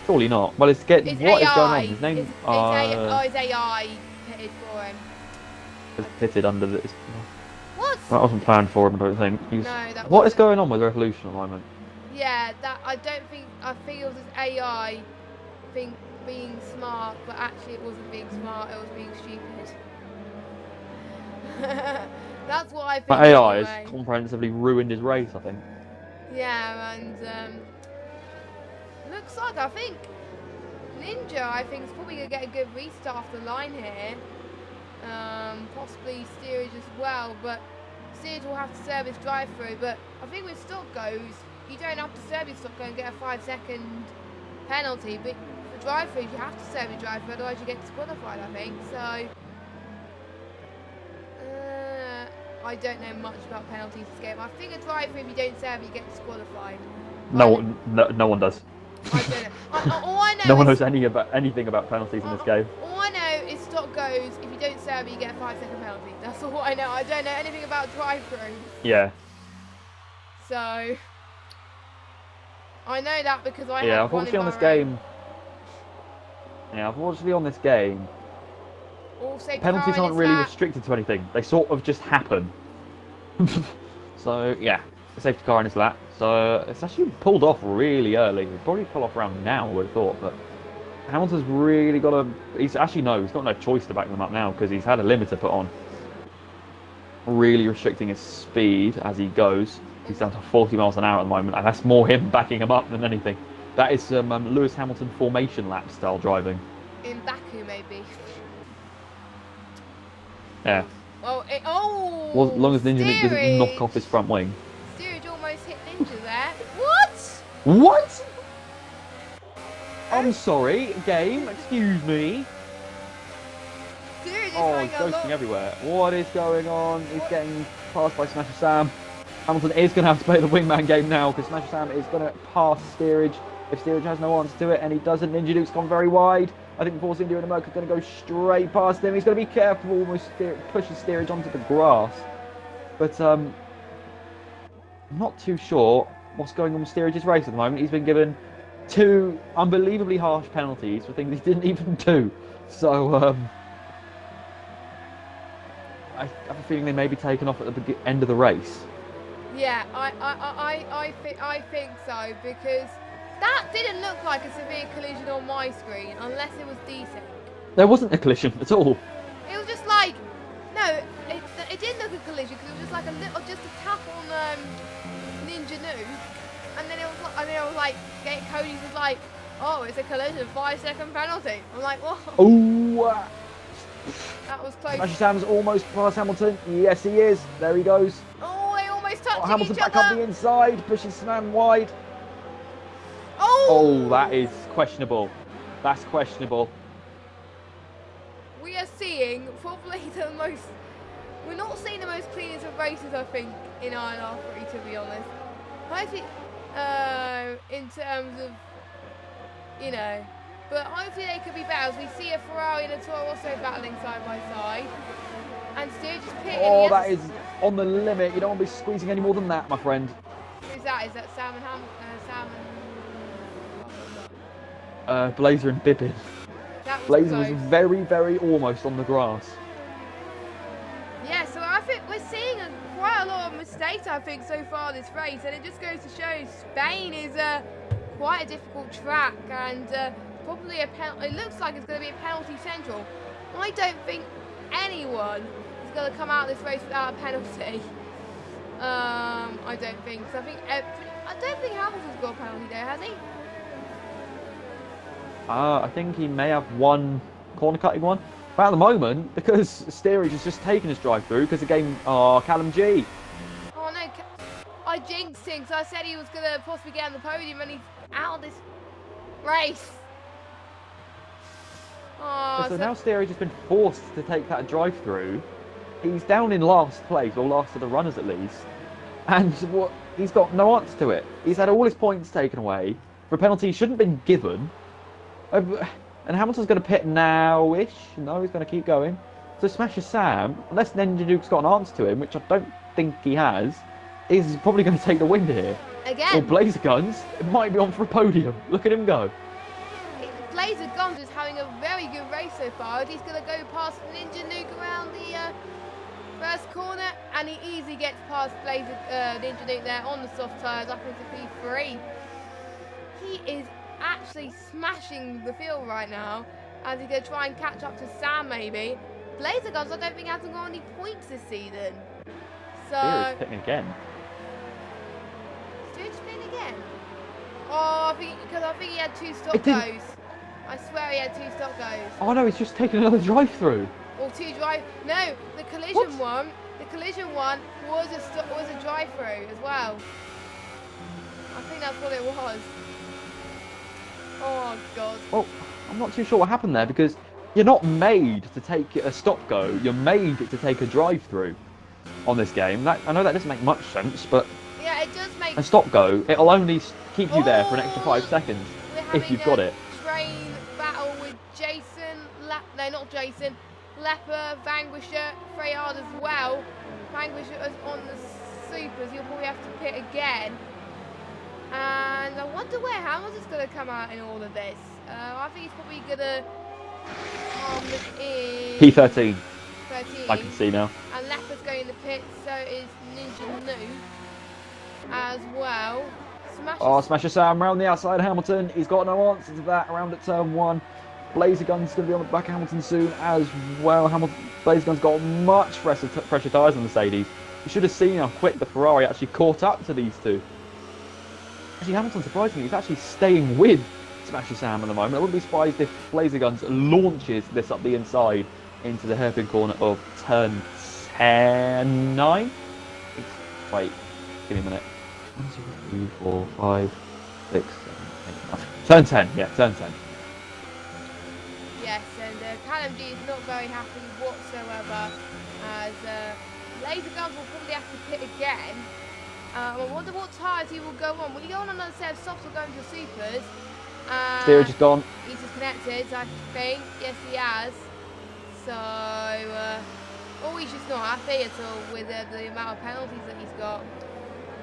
Surely not. Well, what is going on? His name... His AI pitted for him. Was pitted under this. What? That wasn't planned for him, I don't think. What is going on with Revolution at the moment? Yeah, I think it was his AI being smart, but actually it wasn't being smart, it was being stupid. That's what I think. But AI has comprehensively ruined his race, I think. Yeah, and looks like, I think Ninja, I think, is probably going to get a good restart off the line here. Possibly steerage as well, but steerage will have to serve his drive-through. But I think with stock goes, you don't have to serve your stock go and get a 5-second penalty. But for drive-throughs, you have to serve your drive-through, otherwise you get disqualified, I think. So I don't know much about penalties this game. I think a drive-through, if you don't serve, you get disqualified. No one does. I don't know. All I know no one knows anything about penalties in this game. All I know is stock goes, if you don't serve, you get a 5-second penalty. That's all I know. I don't know anything about drive-through. Yeah. So I know that because I have unfortunately on this game. Yeah, unfortunately on this game. Also, penalties aren't really restricted to anything. They sort of just happen. So yeah, the safety car in his lap. So it's actually pulled off really early. He'd probably pull off around now, I would have thought, but Hamilton's really got to... he's got no choice to back them up now because he's had a limiter put on. Really restricting his speed as he goes. He's down to 40 miles an hour at the moment, and that's more him backing him up than anything. That is Lewis Hamilton formation lap style driving. In Baku, maybe. Yeah. Well, as long as Ninja doesn't knock off his front wing. Steerage almost hit Ninja there. What? What? I'm sorry, game. Excuse me. Steerage is he's ghosting everywhere. What is going on? He's getting passed by Smasher Sam. Hamilton is going to have to play the wingman game now because Smasher Sam is going to pass Steerage. If Steerage has no answer to it and he doesn't, Ninja Duke's gone very wide. I think Force India and America are going to go straight past him. He's going to be careful, almost pushes Steerage onto the grass. But I'm not too sure what's going on with Steerage's race at the moment. He's been given 2 unbelievably harsh penalties for things he didn't even do. So I have a feeling they may be taken off at the end of the race. Yeah, I think so, because That didn't look like a severe collision on my screen, unless it was decent. There wasn't a collision at all. It was just like, no, it didn't look a collision because it was just like a little, just a tap on Ninja New, and then it was like, Cody was like, oh, it's a collision, 5-second penalty. I'm like, what? Oh, That was close. Smashy Sam's almost past Hamilton. Yes, he is. There he goes. Oh, they almost touched Hamilton each back other. up the inside, pushes Sam wide. Oh! Oh, that is questionable. That's questionable. We are seeing probably the most. We're not seeing the most cleanest of races, I think, in ILR3, to be honest. I think, in terms of, you know, but hopefully they could be better. As we see a Ferrari and a Toro Rosso battling side by side, and still just pitting. Oh, that is on the limit. You don't want to be squeezing any more than that, my friend. Who's that? Is that Sam and Sam and Blazer and Bibbin. Blazer was very, very almost on the grass. Yeah, so I think we're seeing quite a lot of mistakes, I think, so far this race, and it just goes to show Spain is quite a difficult track, and probably a penalty. It looks like it's going to be a penalty central. I don't think anyone is going to come out of this race without a penalty. I don't think. So I don't think Hamilton's got a penalty there, has he? I think he may have one corner cutting one. But at the moment, because Steerage has just taken his drive through, because the game, Callum G. Oh no, I jinxed him because I said he was going to possibly get on the podium and he's out of this race. Oh, so now Steerage has been forced to take that drive through. He's down in last place, or last of the runners at least. And he's got no answer to it. He's had all his points taken away for a penalty he shouldn't have been given. And Hamilton's going to pit now-ish. No, he's going to keep going. So Smasher Sam, unless Ninja Duke's got an answer to him, which I don't think he has, is probably going to take the win here. Again. Or Blazer Guns, it might be on for a podium. Look at him go. Blazer Guns is having a very good race so far. He's going to go past Ninja Nuke around the first corner, and he easily gets past Ninja Nuke there on the soft tyres up into P3. He is actually smashing the field right now, as he's going to try and catch up to Sam maybe. Blazer Guns, I don't think hasn't got any points this season. So Steerage pitting again. Steerage pitting again? Oh, because I think he had 2 stop goes. I swear he had 2 stop goes. Oh no, he's just taken another drive through. Or 2 drive. No, the collision one. The collision one was a drive through as well. I think that's what it was. Oh god. Well, I'm not too sure what happened there, because you're not made to take a stop go. You're made to take a drive through on this game. I know that doesn't make much sense, but yeah, it does make. A stop go, it'll only keep you there for an extra 5 seconds if you've got it. Train battle with Jason. No, not Jason. Leper, Vanquisher, Freyard as well. Vanquisher is on the supers. You'll probably have to pit again. And I wonder where Hamilton's going to come out in all of this. I think he's probably going to come in P13. 13. I can see now. And Leper's going in the pit, so is Ninja New as well. Smasher Sam round the outside of Hamilton. He's got no answer to that around at turn 1. Blazer Gun's going to be on the back of Hamilton soon as well. Blazer Gun's got much pressure tyres on the Mercedes. You should have seen how quick the Ferrari actually caught up to these two. Actually, Hamilton, surprisingly, is actually staying with Smasher Sam at the moment. I wouldn't be surprised if Blazer Guns launches this up the inside into the hairpin corner of turn 9. Wait, give me a minute. 1, 2, 3, 4, 5, 6, 7, 8, 9. Turn 10, yeah, turn 10. Yes, and Callum G is not very happy whatsoever, as Laser Guns will probably have to pit again. I wonder what tyres he will go on. Will he go on another set of softs or go into supers? Steerage is gone. He's disconnected, I think. Yes, he has. So, he's just not happy at all with the amount of penalties that he's got.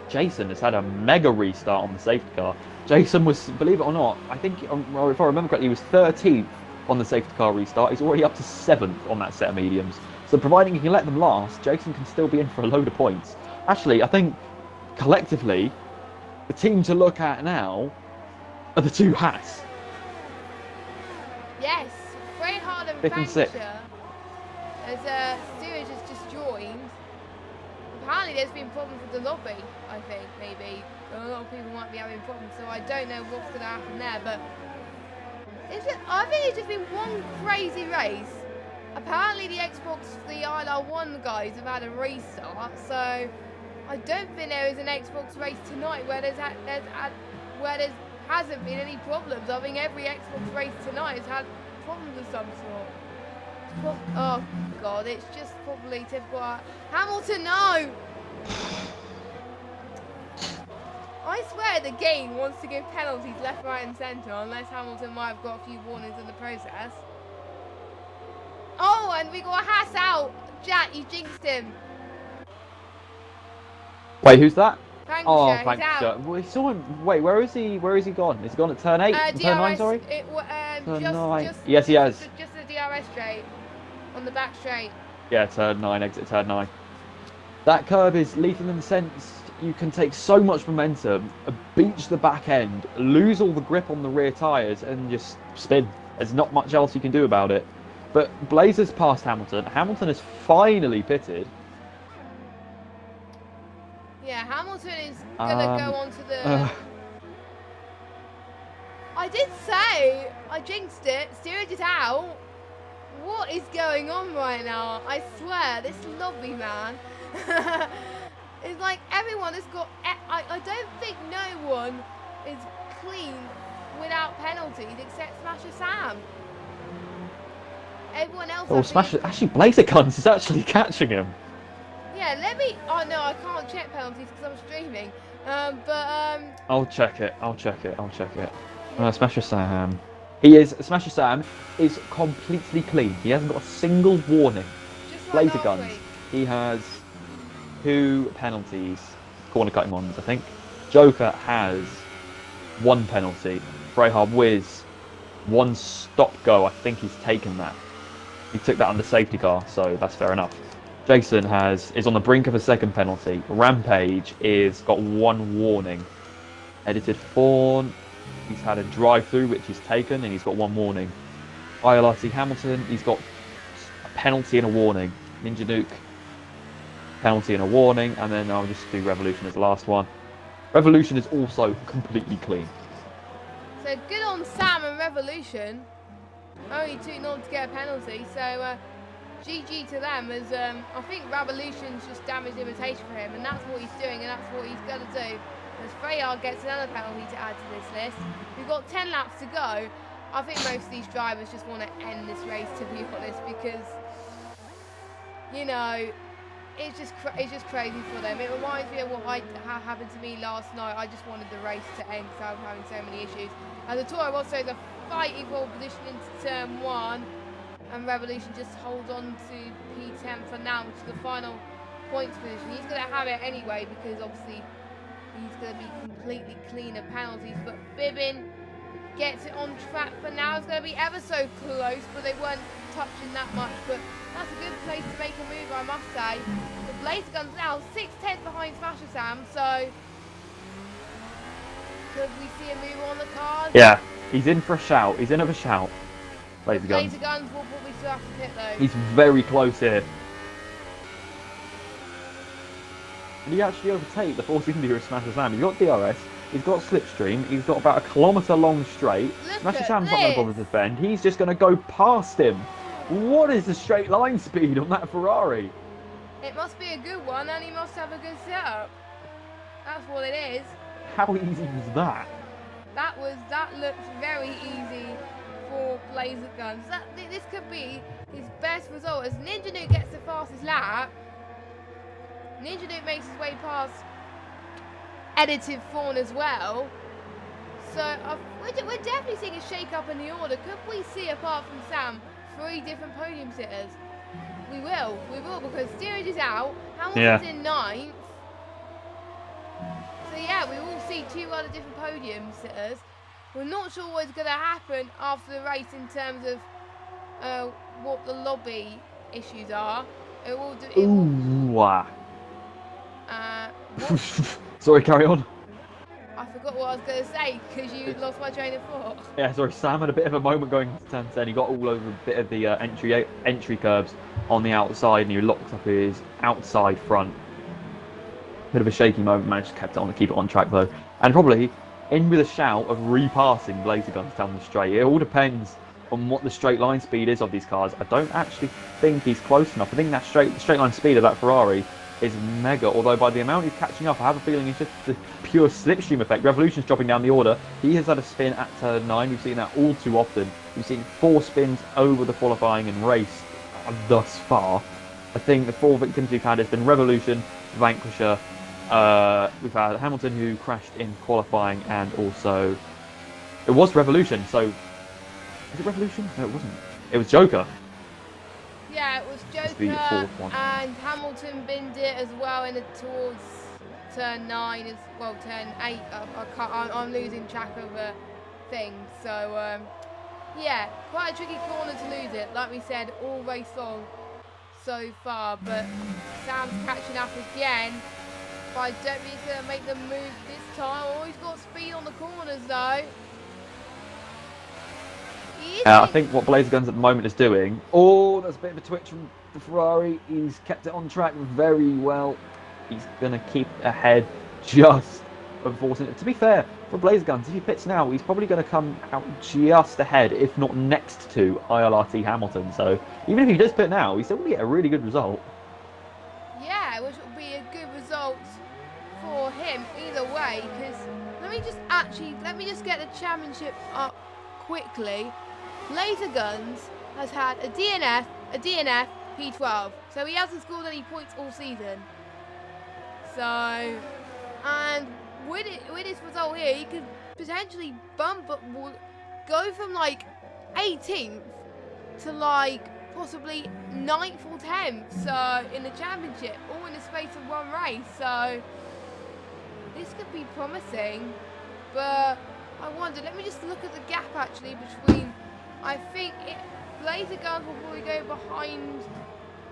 Jason has had a mega restart on the safety car. Jason was, believe it or not, I think, if I remember correctly, he was 13th on the safety car restart. He's already up to 7th on that set of mediums. So providing he can let them last, Jason can still be in for a load of points. Actually, I think collectively, the team to look at now, are the two hats. Yes, Freyhard and Fifth and sixth. Frankshire. As steerage has just joined. Apparently there's been problems with the lobby, I think, maybe. A lot of people might be having problems, so I don't know what's going to happen there, but I think it's just been one crazy race. Apparently the ILR1 guys have had a restart, so I don't think there is an Xbox race tonight where there hasn't been any problems. I think every Xbox race tonight has had problems of some sort. Oh god, it's just probably typical. Hamilton, no! I swear the game wants to give penalties left, right and centre, unless Hamilton might have got a few warnings in the process. Oh, and we got a Haas out! Jack, you jinxed him. Wait, who's that? Frankshire, Oh, he's Frankshire. out. Well, saw him. Wait, where is he? Where is he gone? Is he gone at turn 8? DRS, Turn 9, sorry? Turn 9. Yes, he has. Just the DRS straight. On the back straight. Yeah, turn 9, exit turn 9. That curve is lethal in the sense you can take so much momentum, beach the back end, lose all the grip on the rear tyres, and just spin. There's not much else you can do about it. But Blazer's passed Hamilton. Hamilton has finally pitted. Yeah, Hamilton is going to go on to the... I did say, I jinxed it, steerage is out. What is going on right now? I swear, this lobby, man. It's like everyone has got... I don't think no one is clean without penalties except Smasher Sam. Everyone else... Oh, Smasher... Actually, Blazer Guns is actually catching him. Yeah, let me... Oh, no, I can't check penalties because I'm streaming. I'll check it. I'll check it. Smasher Sam. Smasher Sam is completely clean. He hasn't got a single warning. Just like Blazer Guns. week. He has 2 penalties. Corner cutting ones, I think. Joker has 1 penalty. Freyhard Wiz, 1 stop go. I think he's taken that. He took that under safety car, so that's fair enough. Jason is on the brink of a 2nd penalty. Rampage is got 1 warning. Edited Fawn, he's had a drive-through which he's taken and he's got 1 warning. ILRT Hamilton, he's got a penalty and a warning. Ninja Nuke, penalty and a warning, and then I'll just do Revolution as the last one. Revolution is also completely clean. So good on Sam and Revolution. Only 2-0 to get a penalty, so GG to them, as I think Revolution's just damaged imitation for him, and that's what he's doing, and that's what he's going to do. As Freyard gets another penalty to add to this list. We've got 10 laps to go. I think most of these drivers just want to end this race, to be honest, because, you know, it's just crazy for them. It reminds me of what happened to me last night. I just wanted the race to end because I was having so many issues. And the Toro Rosso is fighting for position into turn 1. And Revolution just holds on to P10 for now, which is the final points position. He's going to have it anyway because obviously he's going to be completely clean of penalties. But Bibbin gets it on track for now. It's going to be ever so close, but they weren't touching that much. But that's a good place to make a move, I must say. The Blazer Guns now 6-10 behind Smasher Sam, so could we see a move on the cards? Yeah, he's in for a shout. He's in of a shout. Blazer Guns will probably still have to pit though. He's very close here. Did he actually overtake the Force India of Smasher Sam? He's got DRS, he's got slipstream, he's got about 1 kilometre long straight. Smasher Sam's not going to bother to defend, he's just going to go past him. What is the straight line speed on that Ferrari? It must be a good one, and he must have a good setup. That's what it is. How easy was that? That looks very easy for Blazer Guns. This could be his best result as Ninja Nuke gets the fastest lap. Ninja Nuke makes his way past Edited Fawn as well. So we're definitely seeing a shake-up in the order. Could we see, apart from Sam, 3 different podium sitters? We will, because Steerage is out, Hamilton's in 9th. So yeah, we will see 2 other different podium sitters. We're not sure what's going to happen after the race in terms of what the lobby issues are. Sorry, carry on. I forgot forgot what I was going to say because you lost my train of thought. Yeah, sorry, Sam had a bit of a moment going into turn 10. He got all over a bit of the entry curbs on the outside, and he locked up his outside front. Bit of a shaky moment, managed to keep it on track though. And probably in with a shout of repassing Blazer Guns down the straight. It all depends on what the straight line speed is of these cars. I don't actually think he's close enough. I think that straight line speed of that Ferrari is mega, although by the amount he's catching up, I have a feeling it's just the pure slipstream effect. Revolution's dropping down the order. He has had a spin at turn 9. We've seen that all too often. We've seen 4 spins over the qualifying and race thus far. I think the 4 victims we've had has been Revolution, Vanquisher, we've had Hamilton who crashed in qualifying, and also it was Revolution. So is it Revolution? No, it wasn't. It was Joker. Yeah, it was Joker, and Hamilton binned it as well towards turn 9 as well, turn 8. I'm losing track of things. So yeah, quite a tricky corner to lose it. Like we said, all race long so far, but Sam's catching up again. But I don't think he's going to make the move this time. Oh, he's got speed on the corners though. I think what Blazer Guns at the moment is doing. Oh, there's a bit of a twitch from the Ferrari. He's kept it on track very well. He's going to keep ahead just of forcing it. To be fair, for Blazer Guns, if he pits now, he's probably going to come out just ahead, if not next to ILRT Hamilton. So even if he does pit now, he's still going to get a really good result. Yeah, which will be a good result for him either way. Because let me just get the championship up quickly. Blazer Guns has had a DNF, P12. So he hasn't scored any points all season. So, and with this result here, he could potentially go from like 18th to like possibly 9th or 10th. So in the championship, all in the space of one race. So this could be promising, but I wonder. Let me just look at the gap actually between. I think Blazer Guns will probably go behind.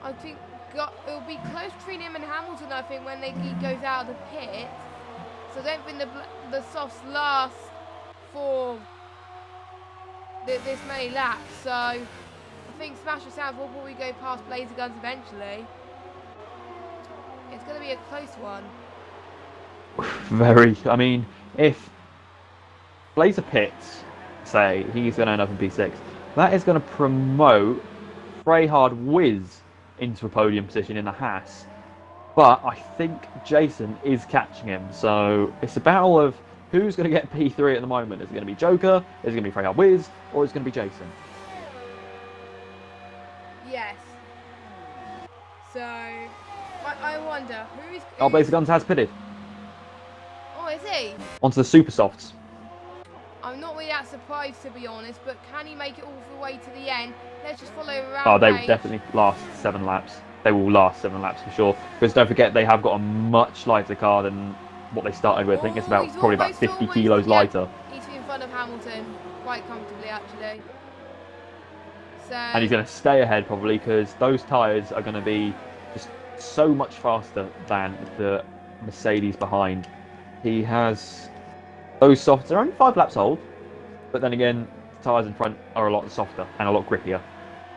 I think it'll be close between him and Hamilton. I think when he goes out of the pit. So I don't think the softs last for this many laps. So I think Smasher Sounds will probably go past Blazer Guns eventually. It's going to be a close one. Very. I mean, if Blazer pits, say he's going to end up in P6, that is going to promote Freyhard Wiz into a podium position in the Haas. But I think Jason is catching him, so it's a battle of who's going to get P3 at the moment. Is it going to be Joker? Is it going to be Freyhard Wiz? Or is it going to be Jason? Yes. So I wonder who's. Oh, Blazer Guns has pitted. Oh, is he? Onto the super softs. I'm not really that surprised, to be honest, but can he make it all the way to the end? Let's just follow around. Oh, they will definitely last 7 laps. They will last 7 laps for sure. Because don't forget, they have got a much lighter car than what they started with. I think it's probably about 50 kilos lighter. He's in front of Hamilton quite comfortably, actually. So. And he's going to stay ahead probably because those tyres are going to be just so much faster than the Mercedes behind. He has. Those softs are only 5 laps old, but then again, the tyres in front are a lot softer and a lot grippier.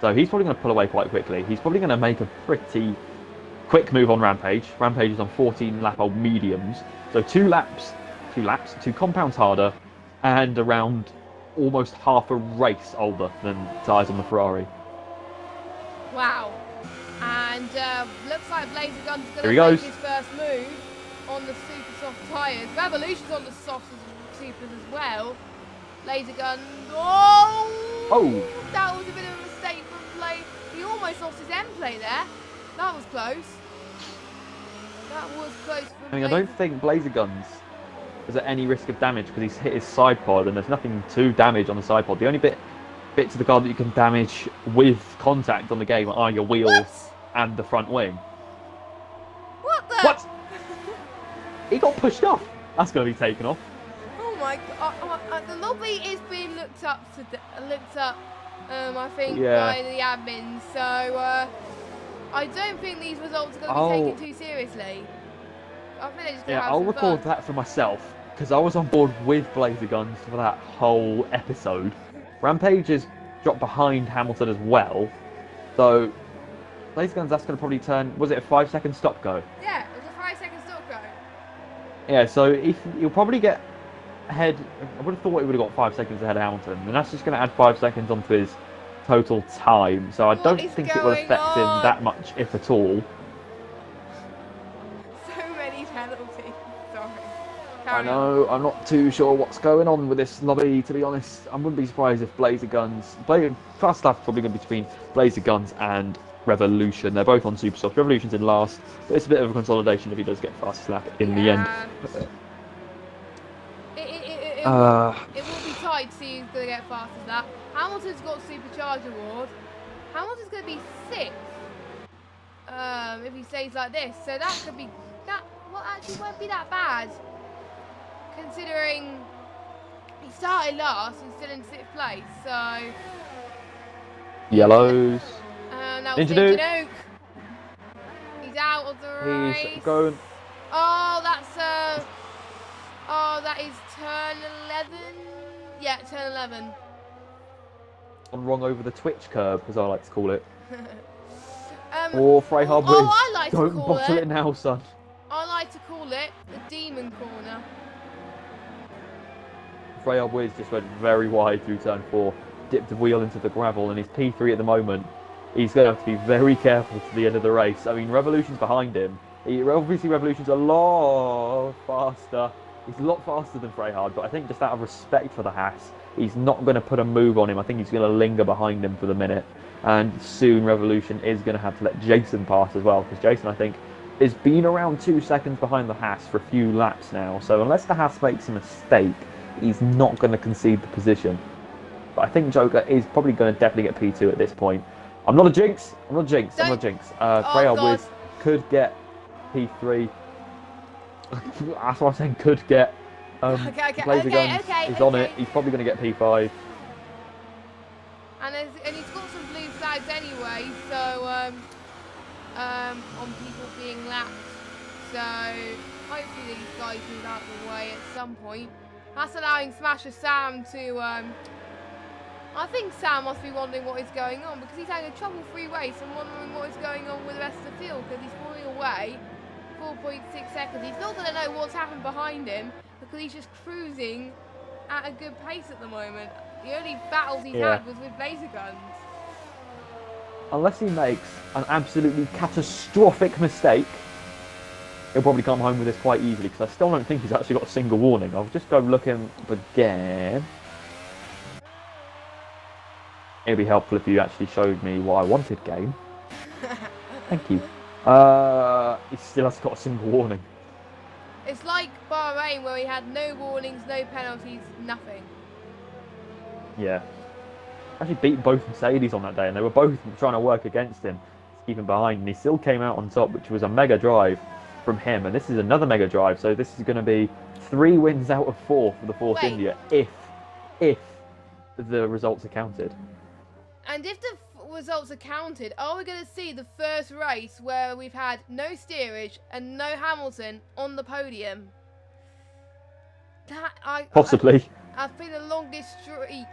So he's probably going to pull away quite quickly. He's probably going to make a pretty quick move on Rampage. Rampage is on 14 lap old mediums. So 2 compounds harder, and around almost half a race older than tyres on the Ferrari. Wow. And looks like Blazer Guns is going to make his first move on the super soft tyres. Revolution's on the softs supers as well. Blazer Guns. Oh! That was a bit of a mistake from Play. He almost lost his end play there. That was close. I mean, I don't think Blazer Guns is at any risk of damage because he's hit his side pod and there's nothing to damage on the side pod. The only bits of the car that you can damage with contact on the game are your wheels and the front wing. What? He got pushed off. That's going to be taken off. Oh my god! The lobby is being looked up. I think by the admins. So I don't think these results are going to be taken too seriously. I think they're just going to have I'll some record fun. that for myself because I was on board with Blazer Guns for that whole episode. Rampage has dropped behind Hamilton as well, so Blazer Guns, that's going to probably turn. Was it a 5-second stop go? Yeah, it was a 5-second stop go. Yeah, so if you'll probably get ahead. I would have thought he would have got 5 seconds ahead of Hamilton, and that's just going to add 5 seconds onto his total time. So I don't think it will affect him that much, if at all. So many penalties. Sorry. I know. I'm not too sure what's going on with this lobby, to be honest. I wouldn't be surprised if Blazer Guns. Fast lap's probably going to be between Blazer Guns and Revolution. They're both on super soft. Revolution's in last, but it's a bit of a consolidation if he does get fast lap in the end. It will be tight to see who's going to get fastest lap. Hamilton's got Supercharge Award. Hamilton's going to be 6th if he stays like this. So that could be that. Well, actually, won't be that bad considering he started last and still in 6th place. So yellows. That was Ninja Duke. He's out of the race. He's going. Oh, that's oh, that is turn 11. Yeah, turn 11. Gone wrong over the Twitch curve, as I like to call it. Or Freyhard Wiz. I like Don't to call bottle it now, son. I like to call it the Demon Corner. Freyhard Wiz just went very wide through turn 4, dipped the wheel into the gravel, and he's P3 at the moment. He's going to have to be very careful to the end of the race. I mean, Revolution's behind him. Obviously, Revolution's a lot faster. He's a lot faster than Freyhard, but I think just out of respect for the Haas, he's not going to put a move on him. I think he's going to linger behind him for the minute. And soon Revolution is going to have to let Jason pass as well, because Jason, I think, has been around 2 seconds behind the Haas for a few laps now. So unless the Haas makes a mistake, he's not going to concede the position. But I think Joker is probably going to definitely get P2 at this point. I'm not a jinx. Freyhard Wiz could get P3. That's what I'm saying. Could get. Blazer Guns is on it. He's probably going to get P5. And he's got some blue flags anyway. So on people being lapped. So hopefully these guys move out of the way at some point. That's allowing Smasher Sam to. I think Sam must be wondering what is going on because he's having a trouble-free race and wondering what is going on with the rest of the field because he's falling away 4.6 seconds. He's not going to know what's happened behind him because he's just cruising at a good pace at the moment. The only battles he's had was with Blazer Guns. Unless he makes an absolutely catastrophic mistake, he'll probably come home with this quite easily because I still don't think he's actually got a single warning. I'll just go look him up again. It'd be helpful if you actually showed me what I wanted, game. Thank you. He still has got a single warning. It's like Bahrain where he had no warnings, no penalties, nothing. Yeah. Actually beat both Mercedes on that day and they were both trying to work against him, keep him behind, and he still came out on top, which was a mega drive from him. And this is another mega drive, so this is going to be 3 wins out of 4 for the Force India if the results are counted. And if the results are counted, are we going to see the first race where we've had no steerage and no Hamilton on the podium? Possibly. I've been the longest streak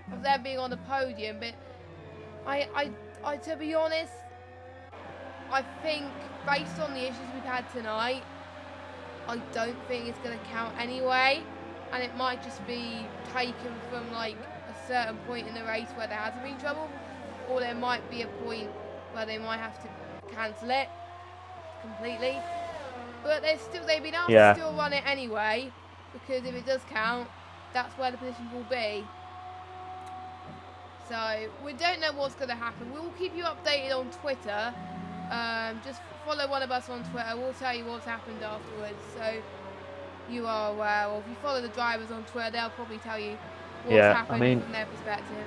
of them being on the podium, but I to be honest, I think based on the issues we've had tonight, I don't think it's going to count anyway, and it might just be taken from like a certain point in the race where there hasn't been trouble, or there might be a point where they might have to cancel it completely. But they've been asked to still run it anyway, because if it does count, that's where the positions will be. So we don't know what's going to happen. We will keep you updated on Twitter. Just follow one of us on Twitter. We'll tell you what's happened afterwards, so you are aware. Or if you follow the drivers on Twitter, they'll probably tell you what's happened from their perspective.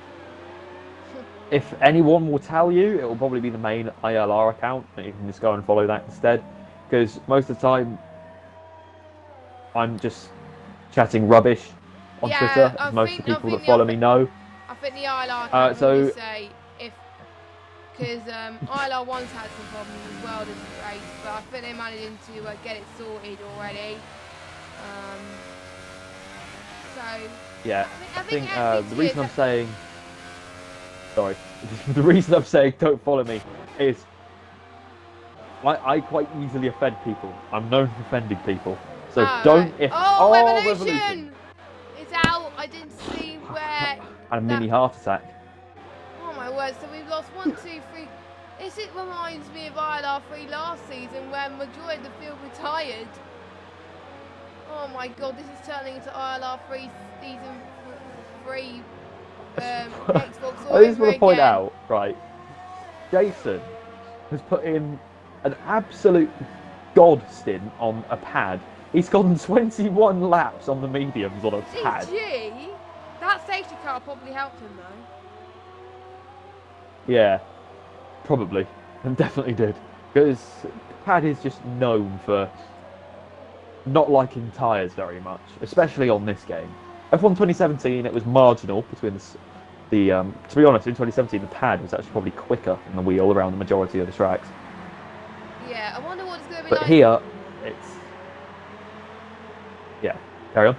If anyone will tell you, it will probably be the main ILR account, and you can just go and follow that instead. Because most of the time, I'm just chatting rubbish on Twitter, as most of the people that follow me know. I think the ILR account will say because ILR one's had some problems as well this race, but I think they're managing to get it sorted already. So Yeah, I think every the year reason I'm saying, sorry, the reason I'm saying don't follow me is I quite easily offend people. I'm known for offending people. So Oh, don't right. if Oh, Revolution Revolution! It's out. I didn't see where had a that. mini heart attack. Oh my word! So we've lost 1, 2, 3. It reminds me of ILR3 last season, where majority of the field retired. Oh my god! This is turning into ILR3 season 3 Xbox I all just over want to point again. out, right? Jason has put in an absolute god stint on a pad. He's gone 21 laps on the mediums on a pad. GG! That safety car probably helped him though. Yeah, probably. And definitely did. Because pad is just known for not liking tyres very much, especially on this game. F1 2017, it was marginal between to be honest, in 2017 the pad was actually probably quicker than the wheel around the majority of the tracks. Yeah, I wonder what it's going to be But like. here, it's... Yeah, carry on.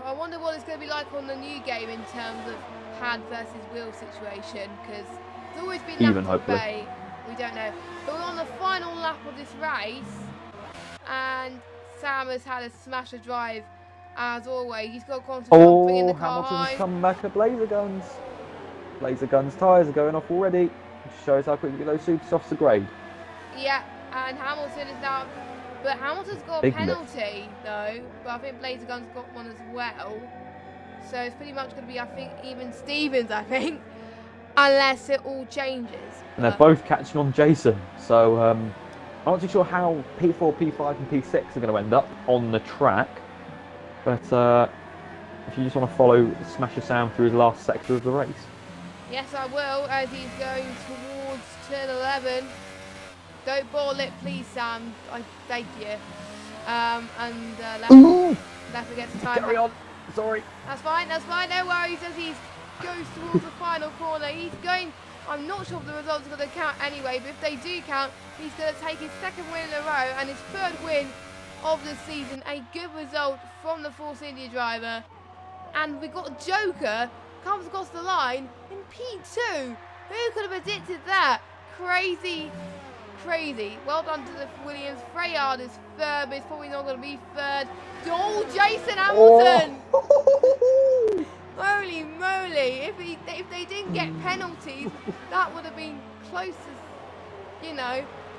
I wonder what it's going to be like on the new game in terms of pad versus wheel situation, because it's always been Even, that hopefully. debate. We don't know. But we're on the final lap of this race, and Sam has had a smasher drive as always. He's got concentrate on bringing the car Hamilton's home. come back at Blazer Guns. Blazer Guns tyres are going off already. Which shows how quickly those super softs are grade. Yeah, and Hamilton is now... But Hamilton's got a Big penalty, though. But I think Blazer Gun's got one as well. So it's pretty much going to be, I think, even Stevens, I think. Unless it all changes. And they're both catching on Jason. So I'm not too sure how P4, P5 and P6 are going to end up on the track. But if you just want to follow Smasher Sam through his last sector of the race. Yes, I will, as he's going towards turn 11. Don't ball it, please, Sam. I beg you. Left against time. Carry on. Sorry. That's fine, no worries, as he goes towards the final corner. He's going, I'm not sure if the results are going to count anyway, but if they do count, he's going to take his second win in a row and his third win of the season. A good result from the Force India driver. And we've got Joker comes across the line in P2. Who could have predicted that? Crazy. Well done to the Williams. Freyard is third, but it's probably not going to be third. Oh, Jason Hamilton! Oh. Holy moly! If they didn't get penalties, that would have been close as,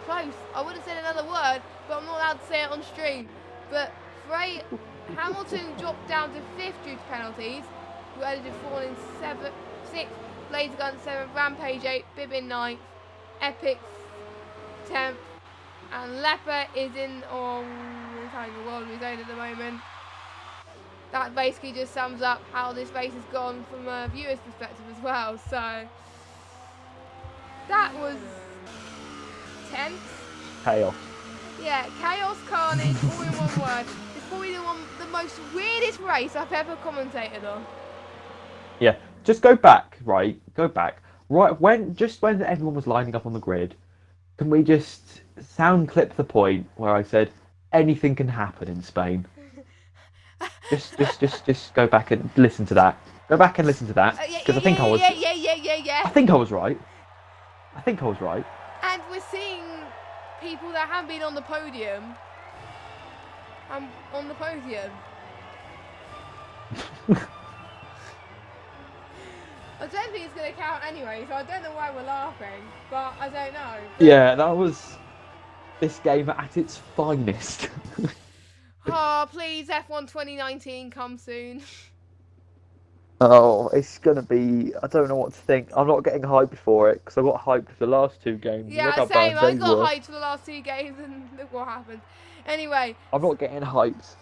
close. I would have said another word, but I'm not allowed to say it on stream. But Hamilton dropped down to 5th due to penalties. Relative fallen in 6th. Blazer Gun 7th. Rampage 8th. Bib in 9th. Epic 10th, and Leper is in he's having a world of his own at the moment. That basically just sums up how this race has gone from a viewer's perspective as well. So that was tense. Chaos. Yeah, chaos, carnage, all in one word. It's probably the most weirdest race I've ever commentated on. Yeah, just go back, right? Go back. Right when everyone was lining up on the grid. Can we just sound clip the point where I said anything can happen in Spain? just go back and listen to that. Go back and listen to that because I think I was. Yeah. I think I was right. And we're seeing people that haven't been on the podium. On the podium. I don't think it's going to count anyway, so I don't know why we're laughing, but I don't know. Yeah, that was this game at its finest. Oh, please, F1 2019, come soon. Oh, it's going to be... I don't know what to think. I'm not getting hyped for it, because I got hyped for the last 2 games. Yeah, same. I got hyped for the last 2 games, and look what happened. Anyway. I'm not getting hyped.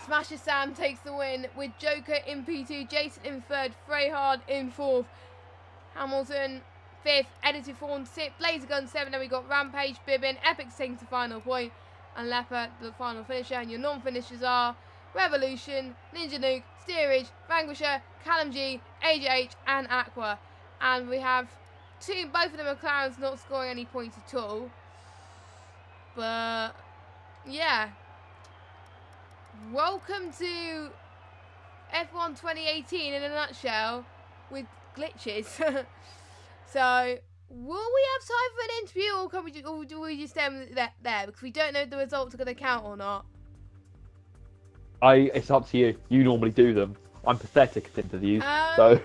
Smasher Sam takes the win with Joker in P2, Jason in 3rd, Freyhard in 4th, Hamilton 5th, Edited Fawn 6th, Blazer Gun 7th, then we got Rampage, Bibbin, Epic taking the final point, and Leper the final finisher. And your non-finishers are Revolution, Ninja Nuke, Steerage, Vanquisher, Callum G, AJH and Aqua. And we have both of the McLarens not scoring any points at all. But yeah. Welcome to F1 2018 in a nutshell with glitches. So, will we have time for an interview, or can we or do we just end there because we don't know if the results are going to count or not? It's up to you. You normally do them. I'm pathetic at interviews, so.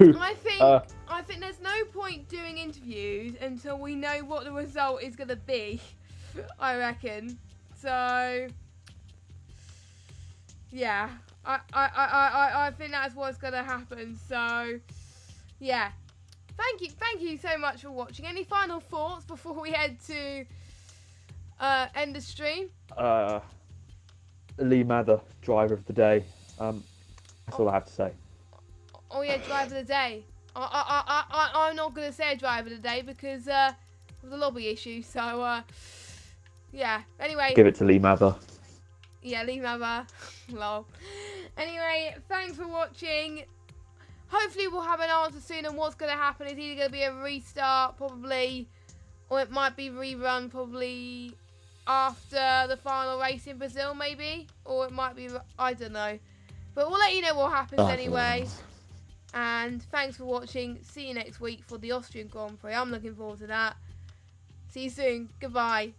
I think there's no point doing interviews until we know what the result is going to be. I reckon. So, yeah, I think that's what's going to happen. So, yeah, thank you so much for watching. Any final thoughts before we head to end the stream? Lee Mather, driver of the day. That's all I have to say. Oh yeah, driver of the day. I'm not going to say driver of the day because of the lobby issue. So, yeah. Anyway. Give it to Lee Mather. Yeah, Lee Mather. Lol. Anyway, thanks for watching. Hopefully we'll have an answer soon on what's going to happen. It's either going to be a restart, probably, or it might be rerun, probably after the final race in Brazil, maybe. Or it might be, I don't know. But we'll let you know what happens anyway. And thanks for watching. See you next week for the Austrian Grand Prix. I'm looking forward to that. See you soon. Goodbye.